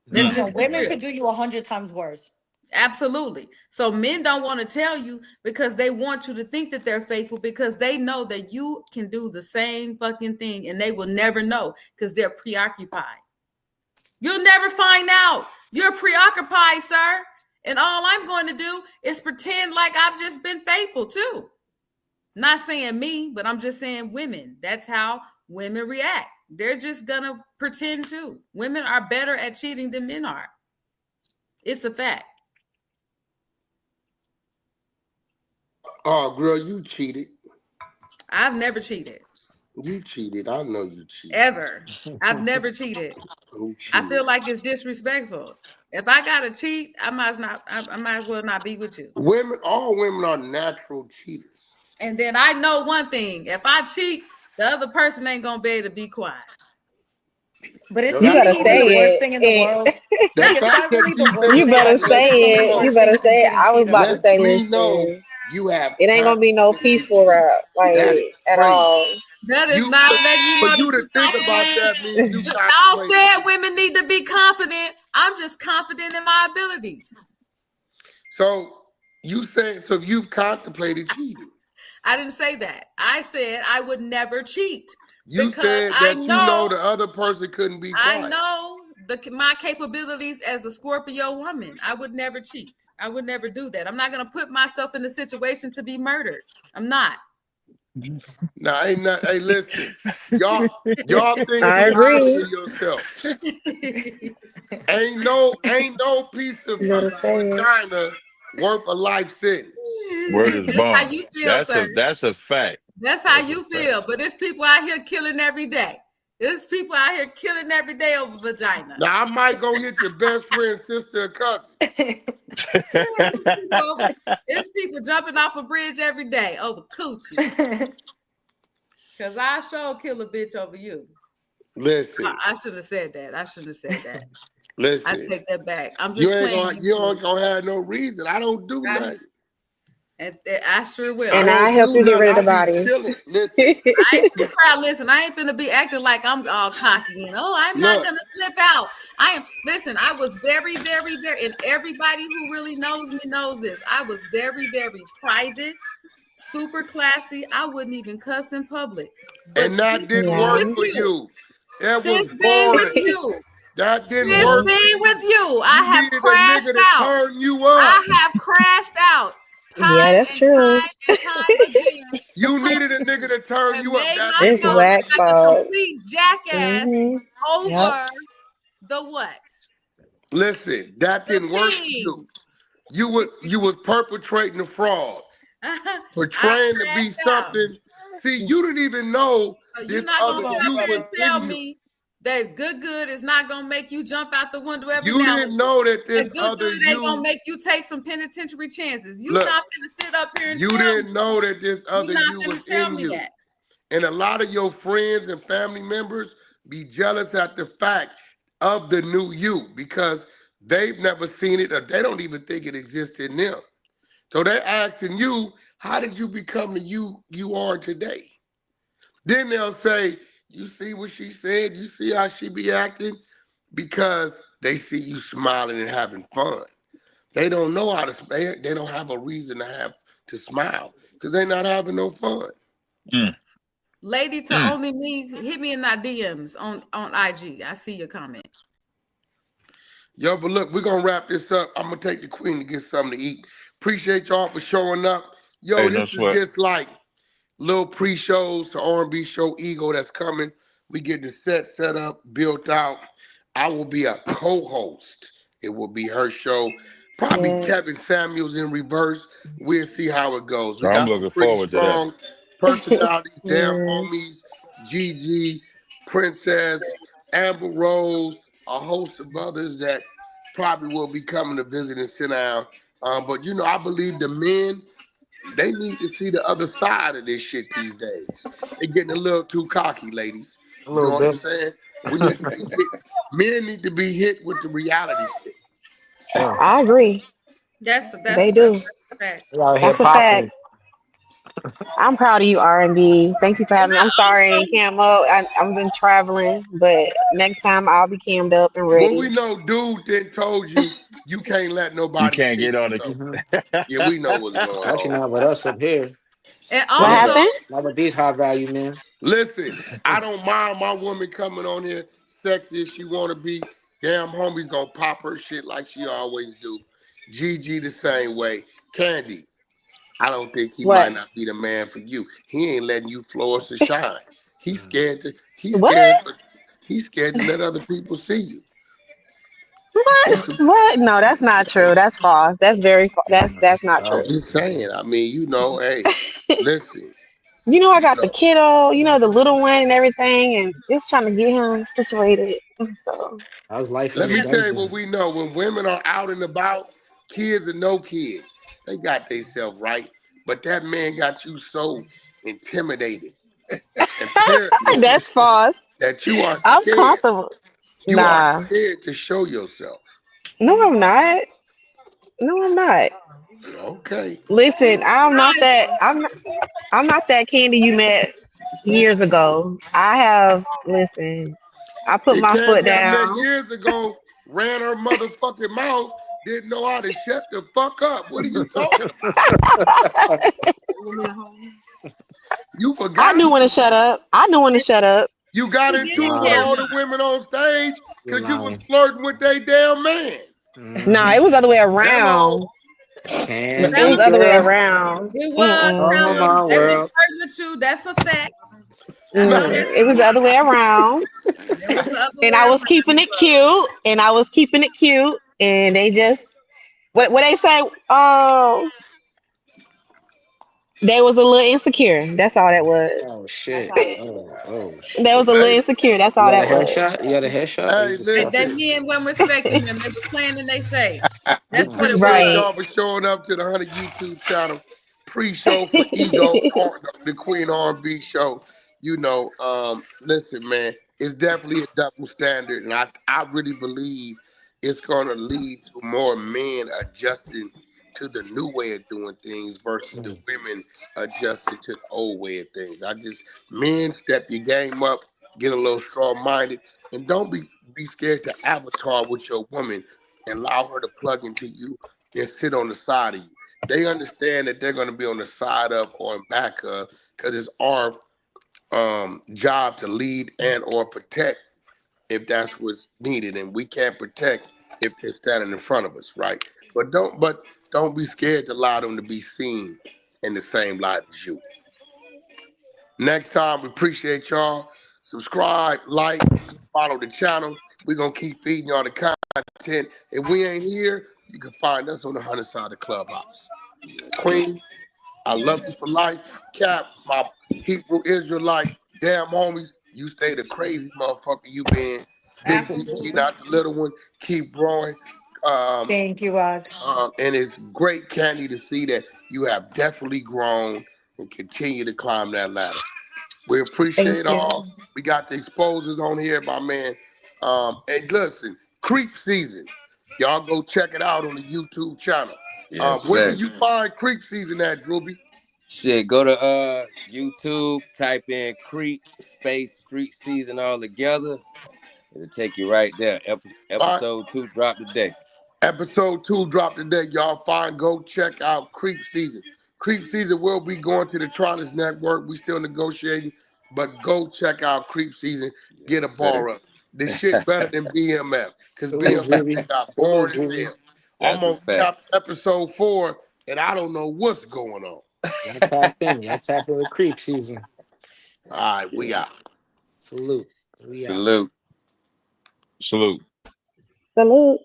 Let's mm. No, just be women real. could do you 100 times worse. Absolutely. So men don't want to tell you because they want you to think that they're faithful because they know that you can do the same fucking thing and they will never know because they're preoccupied. You'll never find out. You're preoccupied, sir. And all I'm going to do is pretend like I've just been faithful too. Not saying me, but I'm just saying women. That's how women react. They're just going to pretend too. Women are better at cheating than men are. It's a fact. Oh, girl, you cheated. I've never cheated. You cheated. I know you cheated. Ever. I've never cheated. You I feel cheated. like it's disrespectful. If I gotta cheat, I might as well not be with you. Women, all women are natural cheaters. And then I know one thing: if I cheat, the other person ain't gonna be able to be quiet. But is Yo, You that's better cheating even the only say worst thing in the it. world? the Like, is fact that that really the you worst say You thing? better that Like, what lets is me the say it. know. You worst better thing than say it. getting I was cheated about on? to Lets say, me know listen, you have it ain't gonna be no contemplated peaceful cheating. rap, That is like at crazy. all. That is You not letting you for know that you to you think about confident. that means you Y'all contemplated said cheating. women need to be confident. I'm just confident in my abilities. So you saying so you've contemplated cheating. I didn't say that. I said I would never cheat You because said that you know the other person couldn't be quiet. my capabilities as a Scorpio woman. I would never cheat. I would never do that. I'm not going to put myself in a situation to be murdered. I'm not. Now ain't not hey listen. Y'all think I too highly agree. of yourself. Ain't no piece of You better say it. vagina worth a life sentence. Word is That's how bond. you feel, sir. That's a fact. That's how That's a you fact. feel. But there's people out here killing every day. There's people out here killing every day over vagina. Now I might go hit your best friend, sister, or cousin. There's people jumping off a bridge every day over coochie. Because I sure kill a bitch over you. Listen, I shouldn't have said that. I listen. take that back. I'm You just ain't playing. gonna have no reason. I don't do nothing. And I sure will. I And I don't help do you get nothing. rid of I the be body. chilling. Listen, I ain't too proud. Listen, I ain't finna be acting like I'm all cocky and I'm not look, gonna slip out. I was very, very, very, and everybody who really knows me knows this. I was very, very private, super classy. I wouldn't even cuss in public. But and that since didn't being work with Yeah. for you, you. It was since being with boring. you, That didn't since work Yeah. for being with you. you, I You have needed a crashed nigga to out. turn you I up. have crashed out Yeah, time that's and true. time and time again. You needed a nigga to turn And you up. made That It's didn't myself work look Wack for you. like a fault. complete jackass Yep. over the what? Listen, that The didn't work for you. ping. You was perpetrating a fraud, I portraying to be crashed out. something. See, you didn't even know You're this not other gonna sit up you here was and in tell you. me that good is not gonna make you jump out the window every You now and didn't then. know that this That other good ain't gonna you. make you take some penitentiary chances. You Look, not gonna sit up here and you tell me didn't know that this you other not you was gonna tell in me you. that. And a lot of your friends and family members be jealous at the fact of the new you because they've never seen it or they don't even think it exists in them. So they're asking you, how did you become the you are today? Then they'll say, you see what she said? You see how she be acting? Because they see you smiling and having fun. They don't know how to smile. They don't have a reason to have to smile because they're not having no fun. Mm, Lady to mm. only me, hit me in that DMs on IG. I see your comment. Yo, but look, we're gonna wrap this up. I'm gonna take the queen to get something to eat. Appreciate y'all for showing up. Yo, Hey, no this is sweat. just like little pre-shows to R&B show Ego that's coming. We get the set up, built out. I will be a co-host. It will be her show. Probably Yeah. Kevin Samuels in reverse. We'll see how it goes. So We I'm got some looking pretty forward to that. strong personalities. Damn Yeah. homies, Gigi, Princess, Amber Rose, a host of others that probably will be coming to visit and sit down. But you know, I believe the men they need to see the other side of this shit these days. They're getting a little too cocky, ladies. A You know little what I'm bit. saying? We need to be hit. Men need to be hit with the reality shit. Sure. I agree. They That's do. a fact. We out here That's a fact. popping. I'm proud of you, R&B. Thank you for And having me. I'm sorry I ain't cam up. I've been traveling, but next time I'll be cammed up and Well, we ready. know dude then told you you can't let You nobody can't see get you. on So Mm-hmm. yeah, we know what's going Actually, on. not with us up here. and What Not also with, happened? not with these high value men. Listen, I don't mind my woman coming on here sexy if she wanna be. Damn homie's gonna pop her shit like she always do. Gigi the same way. Candy, I don't think he What? might not be the man for you. He ain't letting you flourish to shine. He's Mm. scared to. He's What? scared. He's scared to let other people see you. What? It's, What? No, that's not true. That's false. That's very false. That's Mm, that's it's not I'm true. tough. just saying. I mean, you know, hey, listen. You know, I You got the know, kiddo, you know, the little one and everything, and just trying to get him situated. So That was life in let the me tell you dungeon. what we know. When women are out and about, kids and no kids, they got themselves right. But that man got you so intimidated and paranoid that's false. that you are I'm scared. comfortable. You are Nah, scared to show yourself. no, I'm not. No, I'm not. Okay. Listen, See? I'm not that. I'm not that candy you met years ago. I have. Listen, I put The my foot candy I met down. years ago ran her motherfucking mouth, didn't know how to shut the fuck up. What are you talking about? You I forgot? knew when to shut up. I knew when to shut up. You got She into You're didn't it with tell all lying. the you. women on stage You're because you was lying. flirting with their damn man. Nah, Mm-hmm. it was the other way Hello. around. It That was Candy was the other way girl. around. it was Mm-mm. Oh Yeah. my they was world. flirting with you. That's a fact. I know Nah. that. It was the other way around. It was the other And way I was around. keeping it cute. And I was keeping it cute. And they just what they say. Oh, they was a little insecure. That's all that was. Oh shit. Oh They was shit. a little Hey, insecure. That's You all got a that was. headshot? You got a headshot? Or you hey, just That talking? listen. men weren't respecting them. They was playing in their face. We That's what it appreciate was. Right. y'all for showing up to the 100 YouTube channel pre-show for Ego, the Queen R&B show. You know, listen, man, it's definitely a double standard, and I really believe it's going to lead to more men adjusting to the new way of doing things versus the Mm. women adjusting to the old way of things. Men, step your game up, get a little strong-minded, and don't be scared to avatar with your woman and allow her to plug into you and sit on the side of you. They understand that they're going to be on the side of or in back of because it's our job to lead and or protect if that's what's needed, and we can't protect if they're standing in front of us, right? But don't be scared to allow them to be seen in the same light as you. Next time, we appreciate y'all. Subscribe, like, follow the channel. We're gonna keep feeding y'all the content. If we ain't here, you can find us on the 100 side of Clubhouse. Queen, I love you for life. Cap, my Hebrew Israelite, damn homies, you stay the crazy motherfucker you been. Big DG, Absolutely. not the little one. Keep growing. Um, Thank you, Rod. and it's great, Candy, to see that you have definitely grown and continue to climb that ladder. We Thank appreciate you. all. We got the exposers on here, my man. And listen, Creep Season. Y'all go check it out on the YouTube channel. Yes, Where can sir. you find Creep Season at, Drewby? Shit, go to YouTube, type in Creek Space Street Season all together. It'll take you right there. All right. Episode 2 dropped today. Episode 2 dropped today. Y'all find, go check out Creep Season. Creep Season will be going to the Tronus Network. We still negotiating, but go check out Creep Season. Get Yes, a sir. bar up. This shit better than BMF because Salute, BMF Juvie. got Salute, boring as Juvie. hell. I'm That's a on fact. episode 4, and I don't know what's going on. Y'all tap in. Y'all tap in with creep season. All right, we Yeah. out. Salute. We out. Salute. Salute. Salute.